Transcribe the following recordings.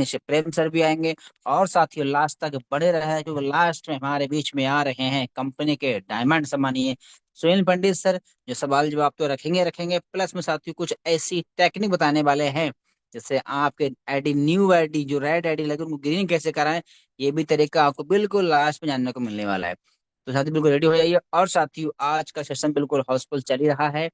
से प्रेम सर भी आएंगे। और साथ ही लास्ट तक बने रहे, जो लास्ट में हमारे बीच में आ रहे हैं कंपनी के डायमंड सम्मानीय सुनील पंडित सर, जो सवाल जवाब तो रखेंगे रखेंगे, प्लस में साथ ही कुछ ऐसी टेक्निक बताने वाले हैं, जैसे आपके आईडी, न्यू आईडी जो रेड आईडी लगे उनको ग्रीन कैसे कराएं, ये भी तरीका आपको बिल्कुल लास्ट में जानने को मिलने वाला है। तो साथी बिल्कुल रेडी हो जाइए। और साथियों आज का सेशन बिल्कुल हाउसफुल चल ही रहा है,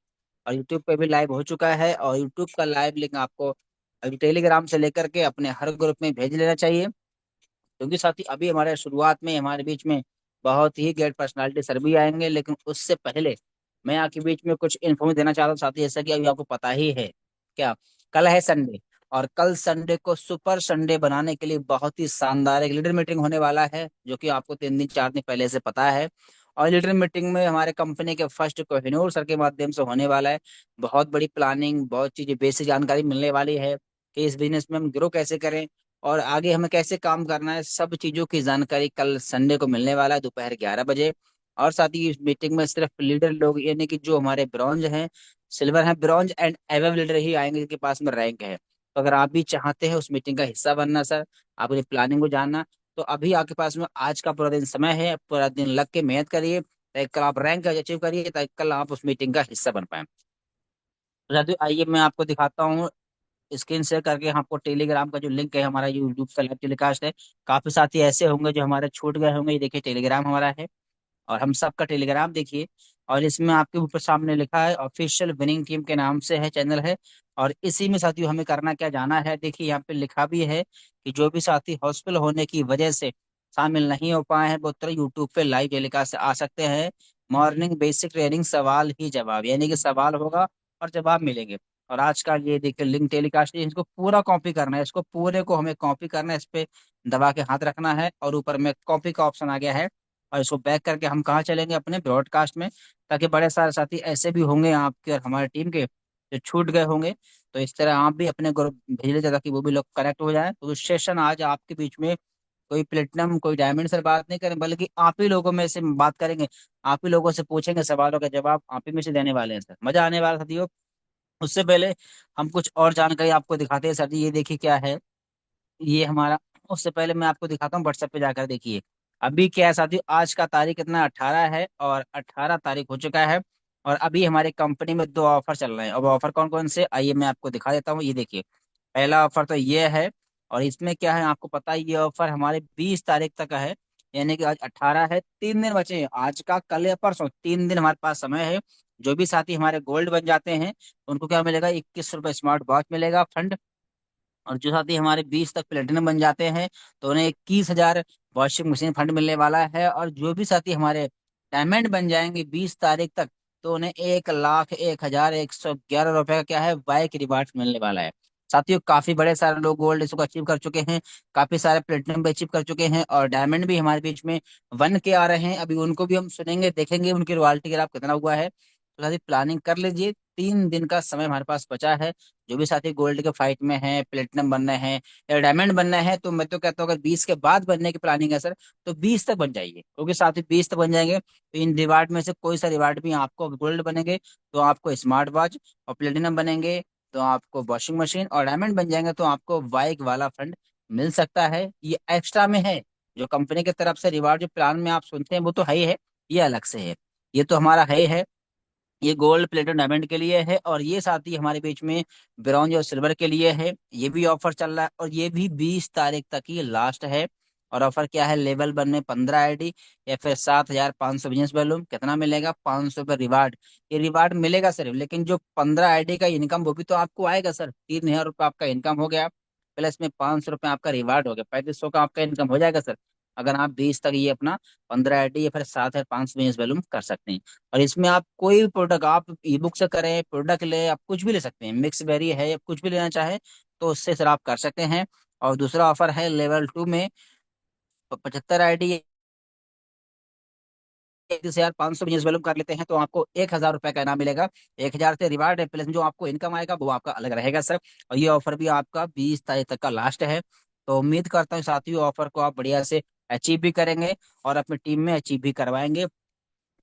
और यूट्यूब पे भी लाइव हो चुका है, और यूट्यूब का लाइव लिंक आपको अभी टेलीग्राम से लेकर के अपने हर ग्रुप में भेज लेना चाहिए। क्योंकि साथी अभी हमारे शुरुआत में हमारे बीच में बहुत ही ग्रेट पर्सनालिटी सर भी आएंगे, लेकिन उससे पहले मैं आपके बीच में कुछ इन्फॉर्मेशन देना चाहता हूँ साथी। जैसा कि अभी आपको पता ही है क्या, कल है संडे, और कल संडे को सुपर संडे बनाने के लिए बहुत ही शानदार एक लीडर मीटिंग होने वाला है, जो कि आपको 3 दिन 4 दिन पहले से पता है। और लीडर मीटिंग में हमारे कंपनी के फर्स्ट कोहिनूर सर के माध्यम से होने वाला है। बहुत बड़ी प्लानिंग, बहुत चीजें, बेसिक जानकारी मिलने वाली है कि इस बिजनेस में हम ग्रो कैसे करें और आगे हमें कैसे काम करना है, सब चीजों की जानकारी कल संडे को मिलने वाला है दोपहर 11 बजे। और साथ ही इस मीटिंग में सिर्फ लीडर लोग, यानी कि जो हमारे ब्रॉन्ज हैं, सिल्वर हैं, ब्रॉन्ज एंड एवव लीडर ही आएंगे जिनके पास में रैंक है। तो अगर आप भी चाहते हैं उस मीटिंग का हिस्सा बनना सर, आपकी प्लानिंग को जानना, तो अभी आपके पास में आज का पूरा दिन समय है, पूरा दिन लग के मेहनत करिए ताकि कल आप रैंक अचीव करिए, ताकि कल आप उस मीटिंग का हिस्सा बन पाए। तो साथियों आइए मैं आपको दिखाता हूँ, स्क्रीन शेयर करके आपको टेलीग्राम का जो लिंक है, हमारा यूट्यूब का लाइव टेलीकास्ट है। काफी साथी ऐसे होंगे जो हमारे छूट गए होंगे, ये देखिए टेलीग्राम हमारा है, और हम सबका टेलीग्राम देखिए। और इसमें आपके ऊपर सामने लिखा है ऑफिशियल विनिंग टीम के नाम से है, चैनल है। और इसी में साथियों हमें करना क्या, जाना है, देखिए यहाँ पे लिखा भी है कि जो भी साथी हॉस्पिटल होने की वजह से शामिल नहीं हो पाए हैं, वो तरह यूट्यूब पे लाइव टेलीकास्ट से आ सकते हैं। मॉर्निंग बेसिक ट्रेनिंग, सवाल ही जवाब, यानी कि सवाल होगा और जवाब मिलेंगे। और आज का ये देखिए लिंक टेलीकास्ट है, इसको पूरा कॉपी करना है, इसको पूरे को हमें कॉपी करना है, इस पे दबा के हाथ रखना है, और ऊपर में कॉपी का ऑप्शन आ गया है। और इसको बैक करके हम कहाँ चलेंगे, अपने ब्रॉडकास्ट में, ताकि बड़े सारे साथी ऐसे भी होंगे आपके और हमारे टीम के जो छूट गए होंगे। तो इस तरह आप भी अपने ग्रुप भेज लीजिए ताकि वो भी लोग कनेक्ट हो जाए। तो सेशन आज आपके बीच में कोई प्लेटिनम कोई डायमंड से बात नहीं करें, बल्कि आप ही लोगों में से बात करेंगे, आप ही लोगों से पूछेंगे, सवालों का जवाब आप ही में से देने वाले हैं सर, मजा आने वाला साथियों। उससे पहले हम कुछ और जानकारी आपको दिखाते हैं सर जी, ये देखिए क्या है, ये हमारा, उससे पहले मैं आपको दिखाता हूँ व्हाट्सएप पे जाकर देखिए। अभी क्या है साथियों, आज का तारीख कितना, 18 है, और 18 तारीख हो चुका है। और अभी हमारी कंपनी में 2 ऑफर चल रहे हैं। अब ऑफर कौन कौन से, आइए मैं आपको दिखा देता हूँ। ये देखिए पहला ऑफर तो ये है, और इसमें क्या है आपको पता है, ये ऑफर हमारे 20 तारीख तक का है। यानी कि आज 18 है, 3 दिन बचे हैं, आज का, कल या परसों, 3 दिन हमारे पास समय है। जो भी साथी हमारे गोल्ड बन जाते हैं उनको क्या मिलेगा, 21 रुपये स्मार्ट वॉच मिलेगा फंड। और जो साथी हमारे 20 तक प्लेटिनम बन जाते हैं तो उन्हें 21 हजार वॉशिंग मशीन फंड मिलने वाला है। और जो भी साथी हमारे डायमंड बन जाएंगे 20 तारीख तक, तो उन्हें 1,01,111 रुपए का क्या है, बाइक रिवार्ड मिलने वाला है। साथियों काफी बड़े सारे लोग गोल्ड इसको अचीव कर चुके हैं, काफी सारे प्लेटिनम भी अचीव कर चुके हैं, और डायमंड भी हमारे बीच में बन के आ रहे हैं। अभी उनको भी हम सुनेंगे, देखेंगे उनकी रॉयल्टी ग्राफ कितना हुआ है। तो साथी प्लानिंग कर लीजिए, 3 दिन का समय हमारे पास बचा है। जो भी साथी गोल्ड के फाइट में है, प्लेटिनम बनना है या डायमंड बनना है, तो मैं तो कहता हूँ अगर 20 के बाद बनने की प्लानिंग है सर, तो 20 तक बन जाइए, क्योंकि साथी 20 तक बन जाएंगे तो इन रिवार्ड में से कोई सा रिवार्ड भी आपको, गोल्ड बनेंगे तो आपको स्मार्ट वॉच, और प्लेटिनम बनेंगे तो आपको वॉशिंग मशीन, और डायमंड बन जाएंगे तो आपको बाइक वाला फंड मिल सकता है। ये एक्स्ट्रा में है, जो कंपनी की तरफ से रिवार्ड जो प्लान में आप सुनते हैं वो तो है ही है, ये अलग से है, ये तो हमारा है। ये गोल्ड प्लेटेड डायमंड के लिए है, और ये साथ ही हमारे बीच में ब्रॉन्ज और सिल्वर के लिए है। ये भी ऑफर चल रहा है, और ये भी 20 तारीख तक ही लास्ट है। और ऑफर क्या है, लेवल 1 में 15 आईडी या फिर 7,500 बिजनेस वैल्यूम, कितना मिलेगा, 500 रुपये रिवार्ड। ये रिवार्ड मिलेगा सर, लेकिन जो 15 आईडी का इनकम वो भी तो आपको आएगा सर, 3,000 रुपये आपका इनकम हो गया, प्लस में 500 रुपये आपका रिवार्ड हो गया, 3500 का आपका इनकम हो जाएगा सर। अगर आप 20 तक ये अपना 15 आईडी या फिर 7,500 बिजनेस वैल्यूम कर सकते हैं। और इसमें आप कोई भी प्रोडक्ट, आप ई बुक से करें, प्रोडक्ट ले, आप कुछ भी ले सकते हैं, मिक्स बेरी है या कुछ भी लेना चाहे तो उससे सर आप कर सकते हैं। और दूसरा ऑफर है लेवल 2 में, 75 आईडी 31,500 बिजनेस वैल्यूम कर लेते हैं तो आपको 1,000 रुपए का इनाम मिलेगा। 1,000 से रिवार्ड है, प्लस जो आपको इनकम आएगा वो आपका अलग रहेगा सर। और ये ऑफर भी आपका 20 तारीख तक का लास्ट है। तो उम्मीद करता हूँ साथियों ऑफर को आप बढ़िया से अचीव भी करेंगे और अपनी टीम में अचीव भी करवाएंगे।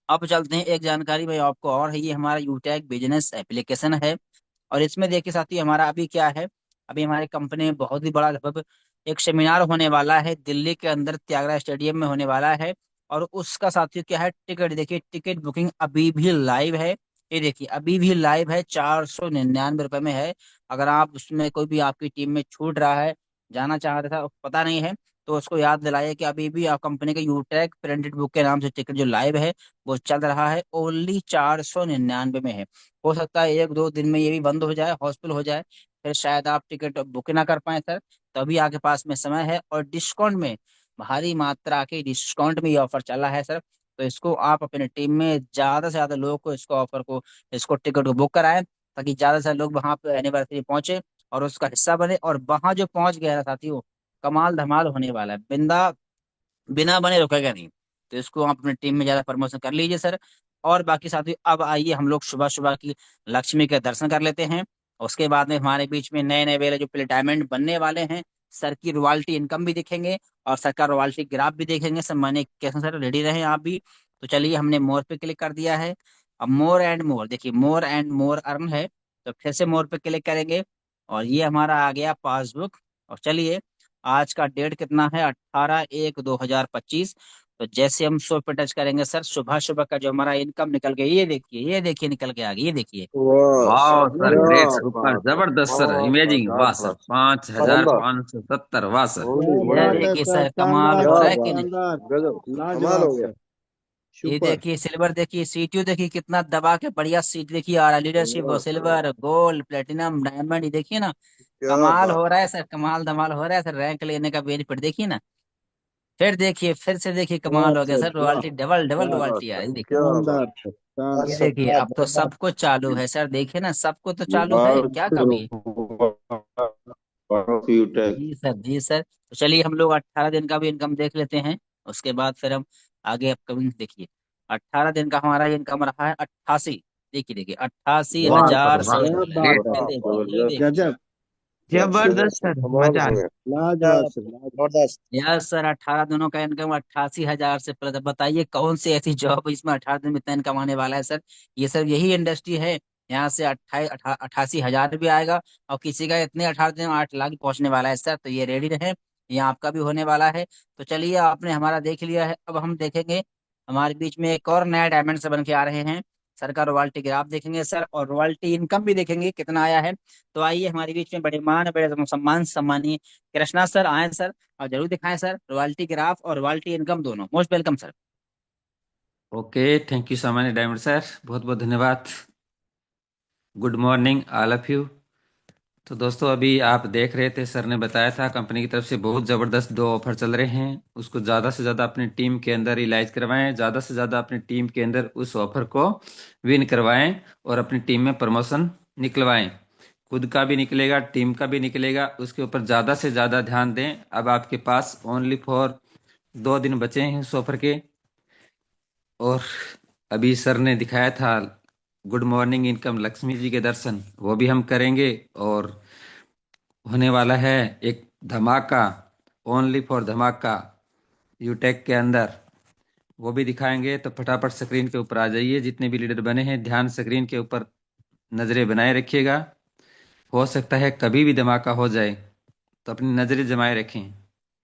अब चलते हैं एक जानकारी भाई आपको और है, ये हमारा यूटैग बिजनेस एप्लीकेशन है। और इसमें देखिए साथियों हमारा अभी क्या है, अभी हमारी कंपनी में बहुत ही बड़ा एक सेमिनार होने वाला है दिल्ली के अंदर त्यागराज स्टेडियम में होने वाला है। और उसका साथियों क्या है, टिकट देखिए, टिकट बुकिंग अभी भी लाइव है। ये देखिए अभी भी लाइव है, 499 रुपये में है। अगर आप उसमें कोई भी आपकी टीम में छूट रहा है, जाना चाह रहा था, पता नहीं है, तो उसको याद दिलाइए कि अभी भी आप कंपनी के यूटेक प्रिंटेड बुक के नाम से टिकट जो लाइव है वो चल रहा है, ओनली 499 में है। हो सकता है एक दो दिन में ये भी बंद हो जाए, हॉस्पिटल हो जाए, फिर शायद आप टिकट बुक ना कर पाए सर। तभी आपके पास में समय है, और डिस्काउंट में, भारी मात्रा के डिस्काउंट में ये ऑफर चला है सर। तो इसको आप अपने टीम में ज्यादा से ज्यादा लोगों को इसको ऑफर को, इसको टिकट को बुक कराएं, ताकि ज्यादा से ज्यादा लोग वहां पे एनिवर्सरी पहुंचे और उसका हिस्सा बने। और वहां जो पहुंच गया ना साथियों, कमाल धमाल होने वाला है, बिंदा बिना बने रुकेगा नहीं। तो इसको आप अपनी टीम में ज्यादा प्रमोशन कर लीजिए सर। और बाकी साथियों अब आइए हम लोग सुबह सुबह की लक्ष्मी के दर्शन कर लेते हैं। उसके बाद में हमारे बीच में नए नए वाले जो प्ले डायमंड बनने वाले हैं, सर की रॉयल्टी इनकम भी दिखेंगे और सर का रॉयल्टी ग्राफ भी देखेंगे सर। मैंने कैसे सर, रेडी रहे आप भी। तो चलिए, हमने मोर पे क्लिक कर दिया है। अब मोर एंड मोर देखिए, मोर एंड मोर अर्न है, तो फिर से मोर पे क्लिक करेंगे और ये हमारा आ गया पासबुक। और चलिए, आज का डेट कितना है, 18/1/2025। तो जैसे हम शो पे टच करेंगे सर, सुबह सुबह का जो हमारा इनकम निकल गया, ये देखिए निकल के आ गया, ये देखिए। वाह वाह सर, क्या ग्रेट, सुपर, बात है। जबरदस्त सर, वाह इमेजिंग, क्या वाह सर, बात। पांच हजार शानदार। पाँच सौ सत्तर वाह सर। ओनली ये वन बात है डे। देखिए सर, सर, कमाल शानदार हो क्या रहा सर, है कि बात। नहीं। शानदार, गजब। कमाल लाजवाब हो गया। सर, ये सुपर। देखिए सिल्वर, देखिए सीटीओ देखिए कितना दबा के बढ़िया सीट देखिए आ रहा है, लीडरशिप वाह, सिल्वर गोल्ड प्लेटिनम डायमंड, ये देखिए ना। क्या कमाल बात। हो रहा है सर, कमाल धमाल हो रहा है सर, रैंक लेने का बेनिफिट देखिए ना। फिर देखिए, फिर से देखिए, वाह कमाल हो गया सर, सर, वाह, रॉयल्टी डबल डबल क्या वाह, बात रॉयल्टी आ है। रही है, देखिए। क्या बात। शानदार सर, ये शानदार। देखिए अब तो सब कुछ चालू है सर, देखिए ना, सब कुछ तो चालू है, आज क्या कमी है। Few tag. जी सर, जी सर। तो चलिए हम लोग 18 दिन का भी इनकम देख लेते हैं। उसके बाद फिर हम आगे अपकमिंग देखिए। 18 दिन का हमारा इनकम रहा है 88। देखिए देखिए, अट्ठासी वाह जबरदस्त। सर, हजार वाह से क्या सर, बात ग्रेट, ये है, देखिए, ये जबरदस्त। देखिए। गजब, जबरदस्त सर, कमाल मजा आ हो गया। गया। लाजवाब सर, लाजवाब। यस सर, 18 दिनों का इनकम 88 हजार से प्लस। बताइए कौन सी ऐसी जॉब इसमें 18 दिन में इतना इनकम आने वाला है सर। ये सर यही इंडस्ट्री है, यहाँ से 88 हजार भी आएगा। और किसी का इतने 18 दिन में 8 लाख भी पहुंचने वाला है सर, तो ये रेडी रहे, ये आपका भी होने वाला है। तो चलिए, आपने हमारा देख लिया है, अब हम देखेंगे हमारे बीच में एक और नया डायमंड से बन के आ रहे हैं। सर का रॉयल्टी ग्राफ देखेंगे सर, और रॉयल्टी इनकम भी देखेंगे कितना आया है। तो आइए, हमारे बीच में बड़े मान बड़े सम्मान सम्मानीय कृष्णा सर आए सर, और जरूर दिखाएं सर रॉयल्टी ग्राफ और रॉयल्टी इनकम दोनों। Most welcome sir. Okay, thank you so much diamond sir, बहुत बहुत धन्यवाद। Good morning all of you. तो दोस्तों, अभी आप देख रहे थे, सर ने बताया था कंपनी की तरफ से बहुत ज़बरदस्त दो ऑफर चल रहे हैं। उसको ज़्यादा से ज़्यादा अपनी टीम के अंदर इलाज करवाएं, ज़्यादा से ज़्यादा अपनी टीम के अंदर उस ऑफर को विन करवाएं और अपनी टीम में प्रमोशन निकलवाएं। खुद का भी निकलेगा, टीम का भी निकलेगा, उसके ऊपर ज़्यादा से ज़्यादा ध्यान दें। अब आपके पास ओनली फॉर 2 दिन बचे हैं उस ऑफर के। और अभी सर ने दिखाया था good morning income Lakshmi ji के दर्शन, वो भी हम करेंगे। और होने वाला है एक धमाका, ओनली फॉर धमाका यूटेक के अंदर, वो भी दिखाएंगे। तो फटाफट स्क्रीन के ऊपर आ जाइए, जितने भी लीडर बने हैं ध्यान स्क्रीन के ऊपर नजरें बनाए रखिएगा। हो सकता है कभी भी धमाका हो जाए, तो अपनी नजरें जमाए रखें।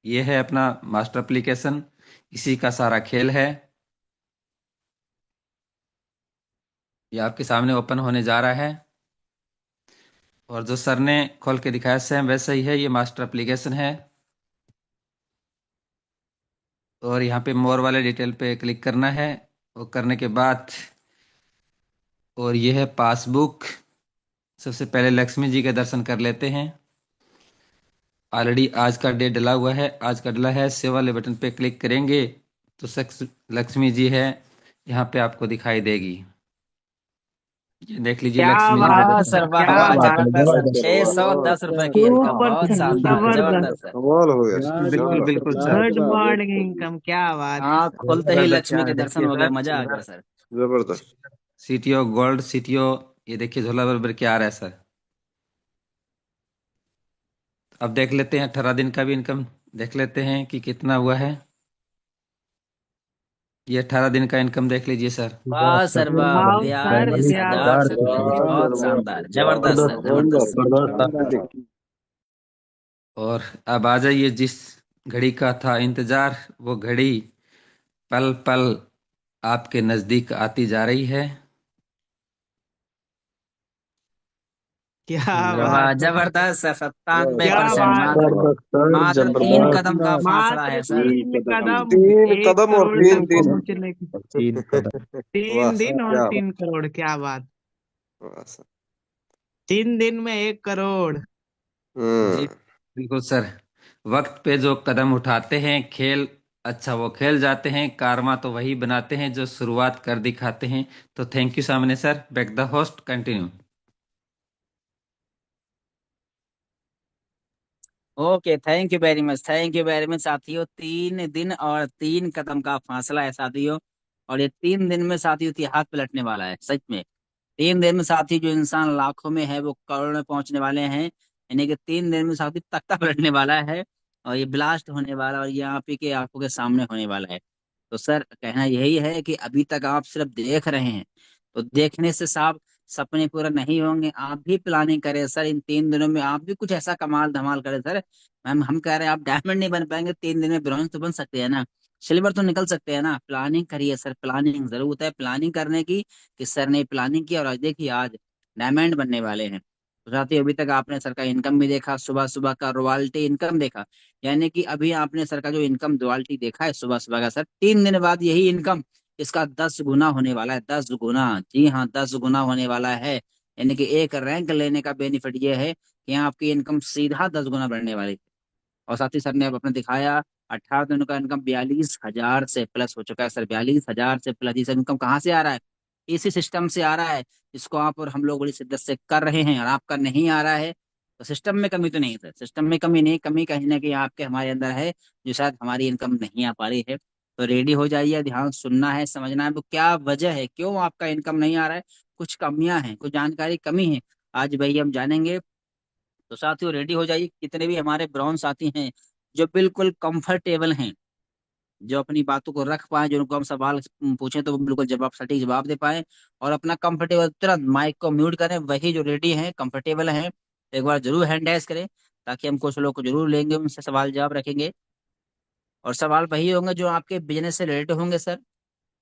ये है अपना मास्टर एप्लीकेशन, इसी का सारा खेल है। ये आपके सामने ओपन होने जा रहा है। और जो सर ने खोल के दिखाया सेम वैसा ही है, ये मास्टर एप्लीकेशन है। और यहाँ पे मोर वाले डिटेल पे क्लिक करना है। वो करने के बाद, और ये है पासबुक। सबसे पहले लक्ष्मी जी के दर्शन कर लेते हैं। ऑलरेडी आज का डेट डला हुआ है, आज का डला है। सेव वाले बटन पे क्लिक करेंगे तो शख्स लक्ष्मी जी है, यहाँ पे आपको दिखाई देगी। ये देख लीजिए क्या लक्ष्मी जी का बात वाह है दर्शन। सर, सर, वाह क्या वाह, बात है। जबरदस्त वाह सर, सर छह वाह। सौ वाह दस क्या रुपए की बात। इनकम, सुपर बहुत सर, शानदार, जबरदस्त। जबरदस्त सर। कमाल हो गया। बिल्कुल लाजवाब शानदार। सर, बिल्कुल सर, गुड लाजवाब। मॉर्निंग इनकम, क्या बात है हाँ, सर। खुलते ही जबरदस्त लक्ष्मी यार, के दर्शन देखिए हो गए, सर मजा आ गया इधर सर। जबरदस्त। सीटीओ गोल्ड सीटीओ, ये देखिए झोला बराबर क्या आ रहा है सर। अब देख लेते हैं 18 दिन का भी इनकम, देख लेते हैं कि कितना हुआ है। ये 18 दिन का इनकम देख लीजिए सर। वाह सर, वाह, वाह सर, 42,000 से प्लस, वाह बहुत सर वाह। शानदार, वाह जबरदस्त सर, शानदार। जबरदस्त। शानदार। और अब आ जाइए, जिस घड़ी का था इंतजार, वो घड़ी पल पल आपके नजदीक आती जा रही है। क्या वाह, बात है। जबरदस्त सर, क्या 97%। बात है। मात्र जबरदस्त सर, मात्र तीन जबरदस्त। कदम का फासला मात्र है सर। 3 कदम। तीन कदम 3 कदम और 1 करोड़ तक 3 दिन। पहुंचने की। 3 कदम। वाह 3 दिन सर, और क्या 3 करोड़, क्या बात। वाह सर। 3 दिन में 1 करोड़। जी हम्म। बिल्कुल सर। वक्त पे जो कदम उठाते हैं, खेल अच्छा वो खेल जाते हैं, कारमा तो वही बनाते हैं जो शुरुआत कर दिखाते हैं। तो थैंक यू सामने sir, back the host continue. Okay, thank you very much, thank you very much साथियों। 3 दिन और 3 कदम का फासला है साथियों। और ये 3 दिन में साथियों इतिहास पलटने वाला है सच में। 3 दिन में साथी, जो इंसान लाखों में है वो करोड़ में पहुंचने वाले हैं, यानी कि 3 दिन में साथी तख्ता पलटने वाला है। और ये ब्लास्ट होने वाला, और ये आप ही के आंखों के सामने होने वाला है। तो सर, कहना यही है कि अभी तक आप सिर्फ देख रहे हैं, तो देखने से साफ सपने पूरा नहीं होंगे। आप भी प्लानिंग करें सर, इन 3 दिनों में आप भी कुछ ऐसा कमाल धमाल करें सर। मैम, हम कह रहे हैं आप डायमंड नहीं बन पाएंगे, 3 दिन में ब्रॉन्ज तो बन सकते हैं ना, सिल्वर तो निकल सकते हैं ना। प्लानिंग करिए सर, प्लानिंग जरूरत है प्लानिंग करने की। कि सर ने प्लानिंग की और आज देखिए, आज डायमंड बनने वाले हैं। तो साथियों, अभी तक आपने सर का इनकम भी देखा, सुबह सुबह का रॉयल्टी इनकम देखा। यानी कि अभी आपने सर का जो इनकम रॉयल्टी देखा है सुबह सुबह का, सर 3 दिन बाद यही इनकम इसका 10 गुना होने वाला है। 10 गुना, जी हाँ, 10 गुना होने वाला है। यानी कि एक रैंक लेने का बेनिफिट ये है कि यहाँ आपकी इनकम सीधा 10 गुना बढ़ने वाली है। और साथ ही सर ने अब अपने दिखाया, 18 दिनों का इनकम 42,000 से प्लस हो चुका है सर। 42,000 से प्लस। ये सब इनकम कहाँ से आ रहा है? इसी सिस्टम से आ रहा है, जिसको आप और हम लोग बड़ी शिद्दत से कर रहे हैं, और आपका नहीं आ रहा है। तो सिस्टम में कमी तो नहीं है सर, सिस्टम में कमी नहीं, कमी कहीं ना कहीं आपके हमारे अंदर है, जो शायद हमारी इनकम नहीं आ पा रही है। तो रेडी हो जाइए, ध्यान सुनना है, समझना है वो क्या वजह है, क्यों आपका इनकम नहीं आ रहा है। कुछ कमियां हैं, कुछ जानकारी कमी है, आज भाई हम जानेंगे। तो साथियों, रेडी हो जाइए। कितने भी हमारे ब्राउन साथी हैं जो बिल्कुल कंफर्टेबल हैं, जो अपनी बातों को रख पाए, जो उनको हम सवाल पूछें तो वो बिल्कुल जवाब, सटीक जवाब दे पाए, और अपना कंफर्टेबल तुरंत माइक को म्यूट करें, वही जो रेडी हैं, कंफर्टेबल हैं, एक बार जरूर हैंड रेज करें, ताकि हम कुछ लोग को जरूर लेंगे, उनसे सवाल जवाब रखेंगे। और सवाल वही होंगे जो आपके बिजनेस से रिलेटेड होंगे सर,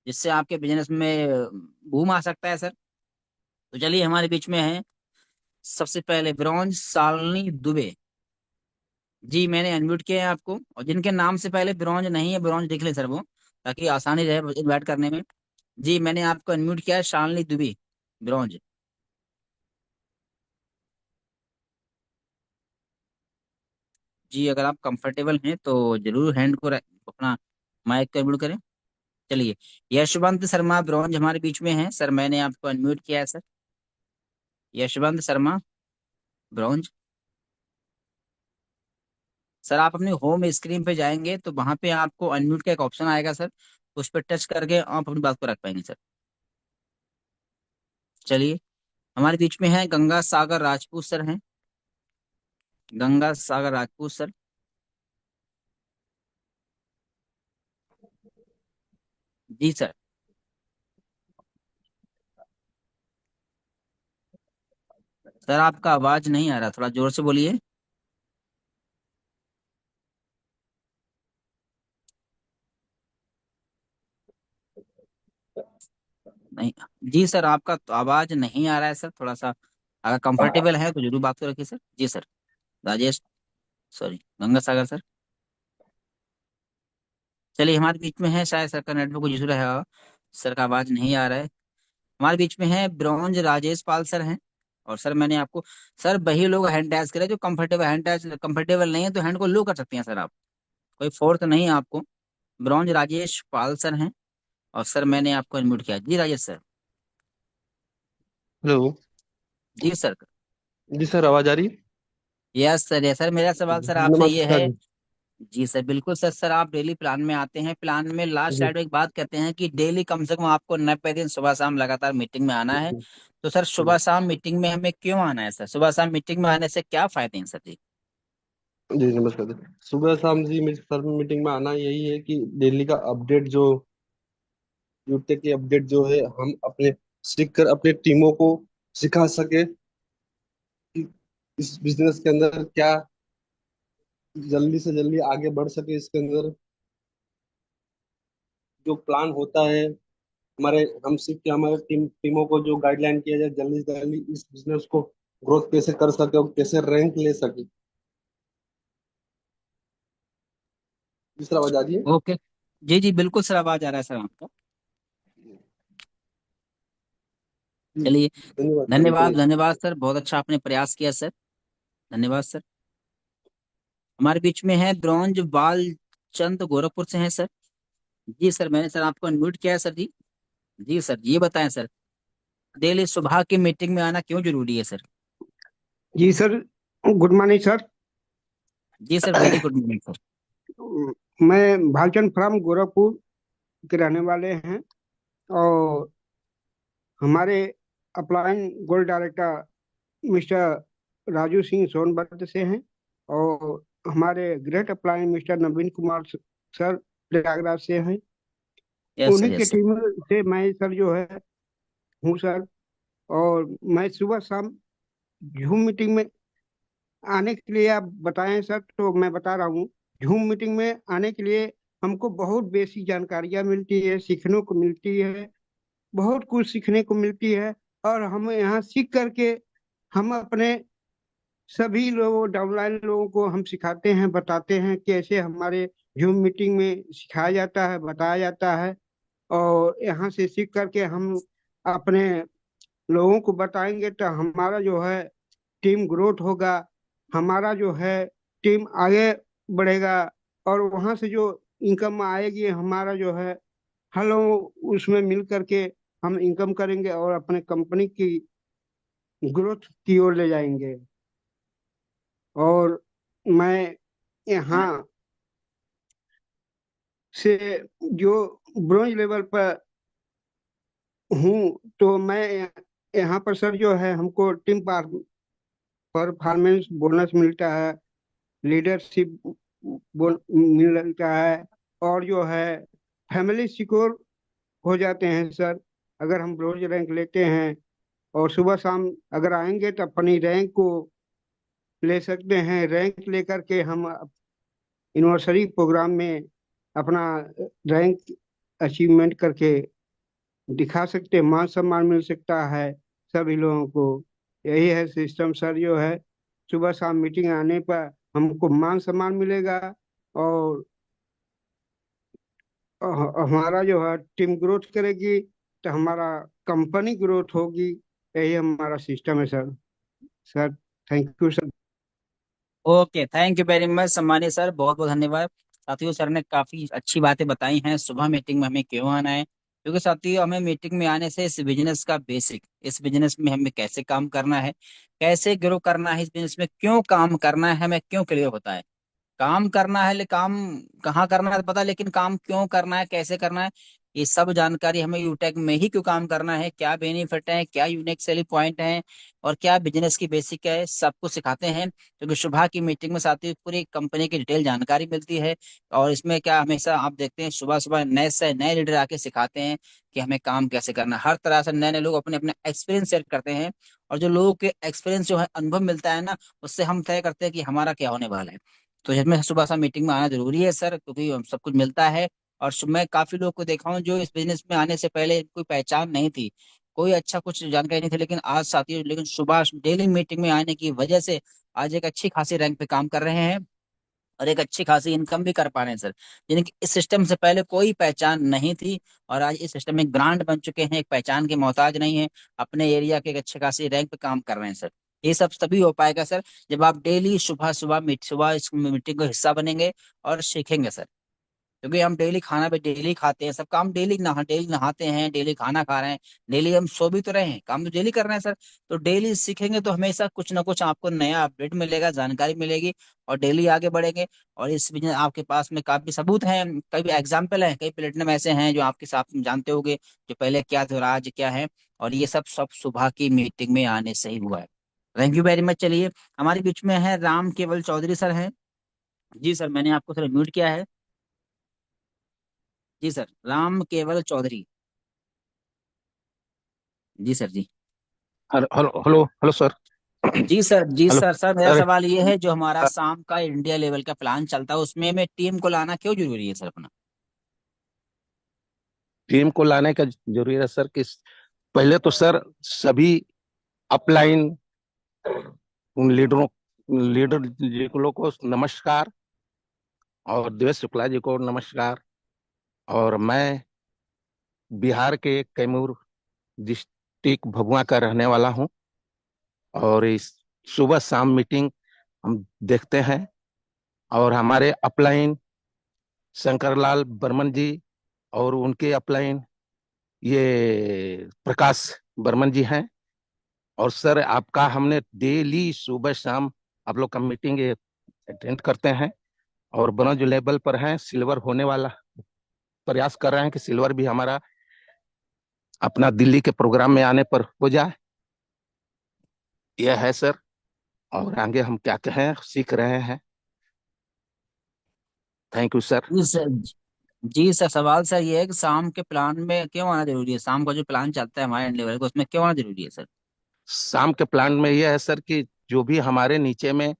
जिससे आपके बिजनेस में बूम आ सकता है सर। तो चलिए, हमारे बीच में है सबसे पहले ब्रॉन्ज शालिनी दुबे। जी, मैंने अनम्यूट किया है आपको, और जिनके नाम से पहले ब्रॉन्ज नहीं है, ब्रॉन्ज लिख ले सर वो, ताकि आसानी रहे इन्वाइट करने में। जी, मैंने आपको अनम्यूट किया है, शालिनी दुबे, ब्रॉन्ज। जी, अगर आप कंफर्टेबल हैं तो जरूर हैंड को अपना माइक को अनम्यूट करें। चलिए, यशवंत शर्मा ब्रॉन्ज हमारे बीच में है सर, मैंने आपको अनम्यूट किया है sir. Yashwant Sharma, bronze. Sir, आप अपने होम स्क्रीन पे जाएंगे तो वहां पे आपको अनम्यूट का एक ऑप्शन आएगा सर, उस पर टच करके आप अपनी बात को रख पाएंगे सर। चलिए, हमारे बीच में है गंगा सागर राजपूत सर हैं। गंगा सागर राजपूत सर। जी सर। सर, आपका आवाज नहीं आ रहा, थोड़ा जोर से बोलिए। नहीं। जी सर, आपका तो आवाज नहीं आ रहा है सर, थोड़ा सा अगर कंफर्टेबल है तो जरूर बात को रखिए सर। जी sir. Rajesh, sorry, Ganga Sagar sir. चलिए, हमारे बीच में है, शायद सर का नेटवर्क कुछ इशू रहा, सर का आवाज नहीं आ रहा है। हमारे बीच में है ब्रॉन्ज राजेश पाल सर हैं। और सर, मैंने आपको, सर वही लोग हैंड टैच करें जो कंफर्टेबल, हैंड टैच कंफर्टेबल नहीं है तो हैंड को लो कर सकते हैं सर आप, कोई फोर्स नहीं है आपको। ब्रॉन्ज राजेश पाल सर हैं। और सर, मैंने आपको अनम्यूट किया। जी राजेश सर। हेलो। जी सर। जी सर, आवाज आ रही है? यस सर, यस सर, मेरा सवाल सर आपसे ये नमस्कार है। जी। जी सर, बिल्कुल सर। सर, आप डेली प्लान में आते हैं, प्लान में लास्ट जी साइड में एक बात कहते हैं कि डेली कम से कम आपको 90 दिन सुबह शाम लगातार मीटिंग में आना है। तो सर, सुबह शाम मीटिंग में हमें क्यों आना है सर? सुबह शाम मीटिंग में आने से क्या फायदे हैं सर जी? जी नमस्कार जी। सुबह शाम जी मेरी सर मीटिंग में आना यही है कि दिल्ली का अपडेट जो यूटेक की अपडेट जो है हम अपने सीख कर अपने टीमों को सिखा सके कि इस बिजनेस के अंदर क्या जल्दी से जल्दी आगे बढ़ सके। इसके अंदर जो प्लान होता है हमारे, हम सिर्फ क्या, हमारे टीमों को जो गाइडलाइन किया जाए, जल्दी से जल्दी इस बिजनेस को ग्रोथ कैसे कर सके और कैसे रैंक ले सके। दूसरा बता दिए। ओके। जी जी बिल्कुल सर, आवाज आ रहा है सर आपका। जी, चलिए। धन्यवाद सर, इतना धन्यवाद ही। धन्यवाद सर, बहुत अच्छा आपने प्रयास किया सर। धन्यवाद सर। हमारे बीच में है ब्रॉन्ज बाल चंद, गोरखपुर से हैं सर। जी सर, मैंने सर आपको अनम्यूट किया है सर जी। जी सर, ये बताएं सर, डेली सुबह की मीटिंग में आना क्यों जरूरी है सर? जी सर, गुड मॉर्निंग सर। जी sir, very good morning sir. मैं भालचंद फ्राम गोरखपुर के रहने वाले हैं, और हमारे upline gold director mister Raju Singh Sonbhadra से हैं, और हमारे ग्रेट अपलाइन मिस्टर नवीन कुमार सर प्रयागराज से हैं। यस सर, उन्हीं के यस सर। टीम से मैं सर जो है हूँ सर। और मैं सुबह शाम जूम मीटिंग में आने के लिए, आप बताएं सर तो मैं बता रहा हूँ। जूम मीटिंग में आने के लिए हमको बहुत बेसिक जानकारियाँ मिलती है, सीखने को मिलती है, बहुत कुछ सीखने को मिलती है। और हम यहाँ सीख करके हम अपने सभी लोगों, डाउनलाइन लोगों को हम सिखाते हैं, बताते हैं कैसे हमारे जूम मीटिंग में सिखाया जाता है, बताया जाता है। और यहाँ से सीख करके हम अपने लोगों को बताएंगे तो हमारा जो है टीम ग्रोथ होगा, हमारा जो है टीम आगे बढ़ेगा। और वहां से जो इनकम आएगी हमारा जो है, हम लोग उसमें मिल करके हम इनकम करेंगे और अपने कंपनी की ग्रोथ की ओर ले जाएंगे। और मैं यहाँ से जो ब्रॉन्ज लेवल पर हूँ, तो मैं यहाँ पर सर जो है हमको टीम परफॉर्मेंस बोनस मिलता है, लीडरशिप मिलता है, और जो है फैमिली सिक्योर हो जाते हैं सर, अगर हम रोज रैंक लेते हैं। और सुबह शाम अगर आएंगे तो अपनी रैंक को ले सकते हैं। रैंक लेकर के हम एनिवर्सरी प्रोग्राम में अपना रैंक अचीवमेंट करके दिखा सकते हैं, मान सम्मान मिल सकता है सभी लोगों को। यही है सिस्टम सर जो है, सुबह शाम मीटिंग आने पर हमको मान सम्मान मिलेगा, और हमारा जो है टीम ग्रोथ करेगी तो हमारा कंपनी ग्रोथ होगी। यही हमारा सिस्टम है sir. Sir, thank you sir. Okay, thank you very much सम्मानित सर, बहुत बहुत धन्यवाद। साथियों, सर ने काफी अच्छी बातें बताई हैं सुबह मीटिंग में हमें क्यों आना है, क्योंकि साथियों हमें मीटिंग में आने से इस बिजनेस का बेसिक, इस बिजनेस में हमें कैसे काम करना है, कैसे ग्रो करना है, इस बिजनेस में क्यों काम करना है, हमें क्यों क्लियर होता है। काम करना है, ले काम कहाँ करना है तो पता, लेकिन काम क्यों करना है, कैसे करना है, ये सब जानकारी हमें यूटेक में ही क्यों काम करना है, क्या बेनिफिट है, क्या यूनिक सेलिंग पॉइंट है, और क्या बिजनेस की बेसिक है, सब कुछ सिखाते हैं। क्योंकि सुबह की मीटिंग में साथ ही पूरी कंपनी की डिटेल जानकारी मिलती है। और इसमें क्या, हमेशा आप देखते हैं सुबह सुबह नए से नए लीडर आके सिखाते हैं कि हमें काम कैसे करना है। हर तरह से नए नए लोग अपने अपने एक्सपीरियंस शेयर करते हैं। और जो लोगों के एक्सपीरियंस जो है, अनुभव मिलता है ना, उससे हम तय करते हैं कि हमारा क्या होने वाला है। तो इसमें सुबह शाम मीटिंग में आना जरूरी है सर, क्योंकि हम सब कुछ मिलता है। और मैं काफी लोग को देखा हूँ जो इस बिजनेस में आने से पहले कोई पहचान नहीं थी, कोई अच्छा कुछ जानकारी नहीं थी, लेकिन आज साथियों, लेकिन सुबह डेली मीटिंग में आने की वजह से आज एक अच्छी खासी रैंक पे काम कर रहे हैं, और एक अच्छी खासी इनकम भी कर पा रहे हैं सर, जिनकी इस सिस्टम से पहले कोई पहचान नहीं थी। और आज इस सिस्टम में ब्रांड बन चुके हैं, एक पहचान के मोहताज नहीं है, अपने एरिया के एक अच्छे खासी रैंक पे काम कर रहे हैं सर। ये सब तभी हो पाएगा सर, जब आप डेली सुबह सुबह सुबह इस मीटिंग का हिस्सा बनेंगे और सीखेंगे सर। क्योंकि हम डेली खाना भी डेली खाते हैं, सब काम डेली नहाते हैं, डेली खाना खा रहे हैं, डेली हम सो भी तो रहे हैं, काम तो डेली कर रहे हैं सर। तो डेली सीखेंगे तो हमेशा कुछ ना कुछ आपको नया अपडेट मिलेगा, जानकारी मिलेगी, और डेली आगे बढ़ेंगे। और इस बिजनेस आपके पास में काफी सबूत हैं, कई एग्जाम्पल हैं, कई प्लेटिनम ऐसे हैं जो आपके साथ में जानते होंगे, जो पहले क्या थे और आज क्या है। और ये सब सब सुबह की मीटिंग में आने से ही हुआ है। Thank you very much. चलिए, हमारे बीच में है राम केवल चौधरी सर हैं। जी सर, मैंने आपको सर म्यूट किया है। जी सर, राम केवल चौधरी। जी सर जी। Hello hello hello hello sir. जी सर, जी हेलो सर। सर मेरा सर। सवाल ये है, जो हमारा शाम का इंडिया लेवल का प्लान चलता है उसमें में टीम को लाना क्यों जरूरी है सर अपना? टीम को लाने का जरूरी है सर कि पहले तो सर सभी अपलाइन उन लीडर जी को लोग को नमस्कार, और देवेश शुक्ला जी को नमस्कार। और मैं बिहार के कैमूर डिस्ट्रिक्ट भभुआ का रहने वाला हूँ। और इस सुबह शाम मीटिंग हम देखते हैं। और हमारे अपलाइन शंकरलाल बर्मन जी और उनके अपलाइन ये प्रकाश बर्मन जी हैं। और सर आपका हमने डेली सुबह शाम आप लोग का मीटिंग अटेंड करते हैं। और ब्रॉन्ज लेवल पर हैं, सिल्वर होने वाला प्रयास कर रहे हैं कि सिल्वर भी हमारा अपना दिल्ली के प्रोग्राम में आने पर हो जाए। यह है सर। और आगे हम क्या कहें, सीख रहे हैं। Thank you sir. जी सर। जी सर, सवाल सर ये है कि शाम के प्लान में क्यों आना जरूरी है? शाम का जो प्लान चलता है हमारे इंडिया लेवल का, उसमें क्यों आना जरूरी है सर? शाम के प्लान में यह है सर कि जो भी हमारे नीचे में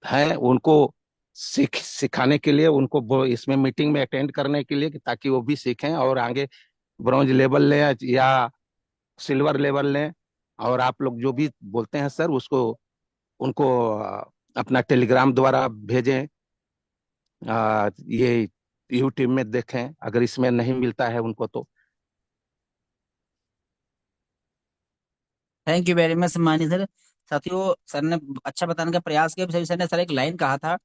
हैं उनको सिखाने के लिए, उनको इसमें मीटिंग में अटेंड करने के लिए कि ताकि वो भी सीखें और आगे ब्रॉन्ज लेवल लें या सिल्वर लेवल लें। और आप लोग जो भी बोलते हैं सर उसको उनको अपना टेलीग्राम द्वारा भेजें। ये यूट्यूब में देखें अगर इसमें नहीं मिलता है उनको तो। थैंक यू वेरी मच मानी सर। साथियों, सर ने अच्छा बताने का प्रयास किया। सर ने सर एक लाइन कहा था,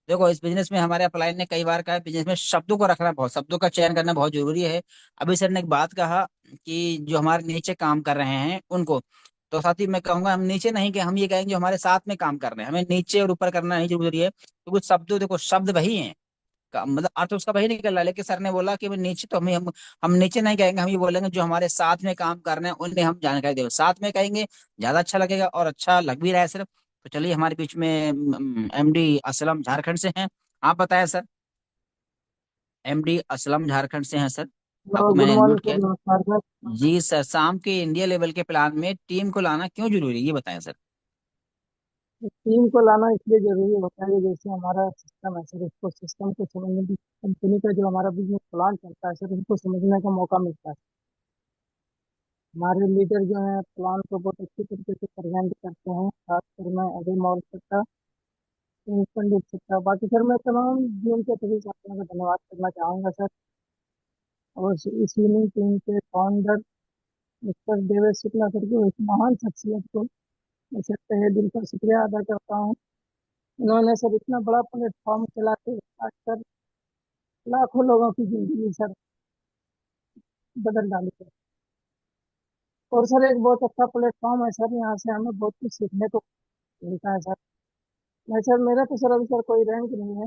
देखो इस बिजनेस में हमारे अपलाइन ने कई बार कहा, बिजनेस में शब्दों को रखना बहुत, शब्दों का चयन करना बहुत जरूरी है। अभी सर ने एक बात कहा कि जो हमारे नीचे काम कर रहे हैं उनको, तो साथी मैं कहूंगा हम नीचे नहीं, कि हम ये कहेंगे जो हमारे साथ में काम कर रहे हैं, हमें नीचे और ऊपर करना नहीं जरूरी है, क्योंकि शब्द, देखो शब्द वही है, मतलब अर्थ उसका वही निकल रहा है। लेकिन सर ने बोला कि भाई नीचे तो हम नीचे नहीं कहेंगे, हम ये बोलेंगे जो हमारे साथ में काम कर रहे हैं उन्हें हम जानकारी दें, साथ में कहेंगे ज्यादा अच्छा लगेगा और अच्छा लग भी रहा है सर। तो चलिए, हमारे बीच में एमडी असलम झारखंड से हैं। आप बताएं सर। एमडी असलम झारखंड से हैं सर। आपको गुड मैंने मॉर्निंग अनम्यूट किया सर, है। नमस्कार सर। जी सर, शाम के इंडिया लेवल के प्लान में टीम को लाना क्यों जरूरी है, ये बताएं सर। टीम को लाना इसलिए जरूरी होता है कि जैसे हमारा सिस्टम है सर, उसको सिस्टम को समझने की, कंपनी का जो हमारा बिजनेस प्लान चलता है सर, उनको समझने का मौका मिलता है। हमारे लीडर जो है प्लान को बहुत अच्छी तरीके से प्रेजेंट करते हैं, खासकर मैं अजय मौल सकता, पंडित सकता, बाकी सर मैं तमाम जीएम के सभी साथियों का धन्यवाद करना चाहूंगा सर। और इस विनिंग टीम के founder mister Devesh Shukla sir को, इस महान शख्सियत को मैं सर तहे दिल का शुक्रिया अदा करता हूँ। इन्होंने सर इतना बड़ा प्लेटफॉर्म चला के आज सर लाखों लोगों की जिंदगी सर बदल डाली है। और सर एक बहुत अच्छा प्लेटफॉर्म है सर, यहाँ से हमें बहुत कुछ सीखने को मिलता है सर। मैं सर, मेरा तो सर अभी सर कोई रैंक नहीं है,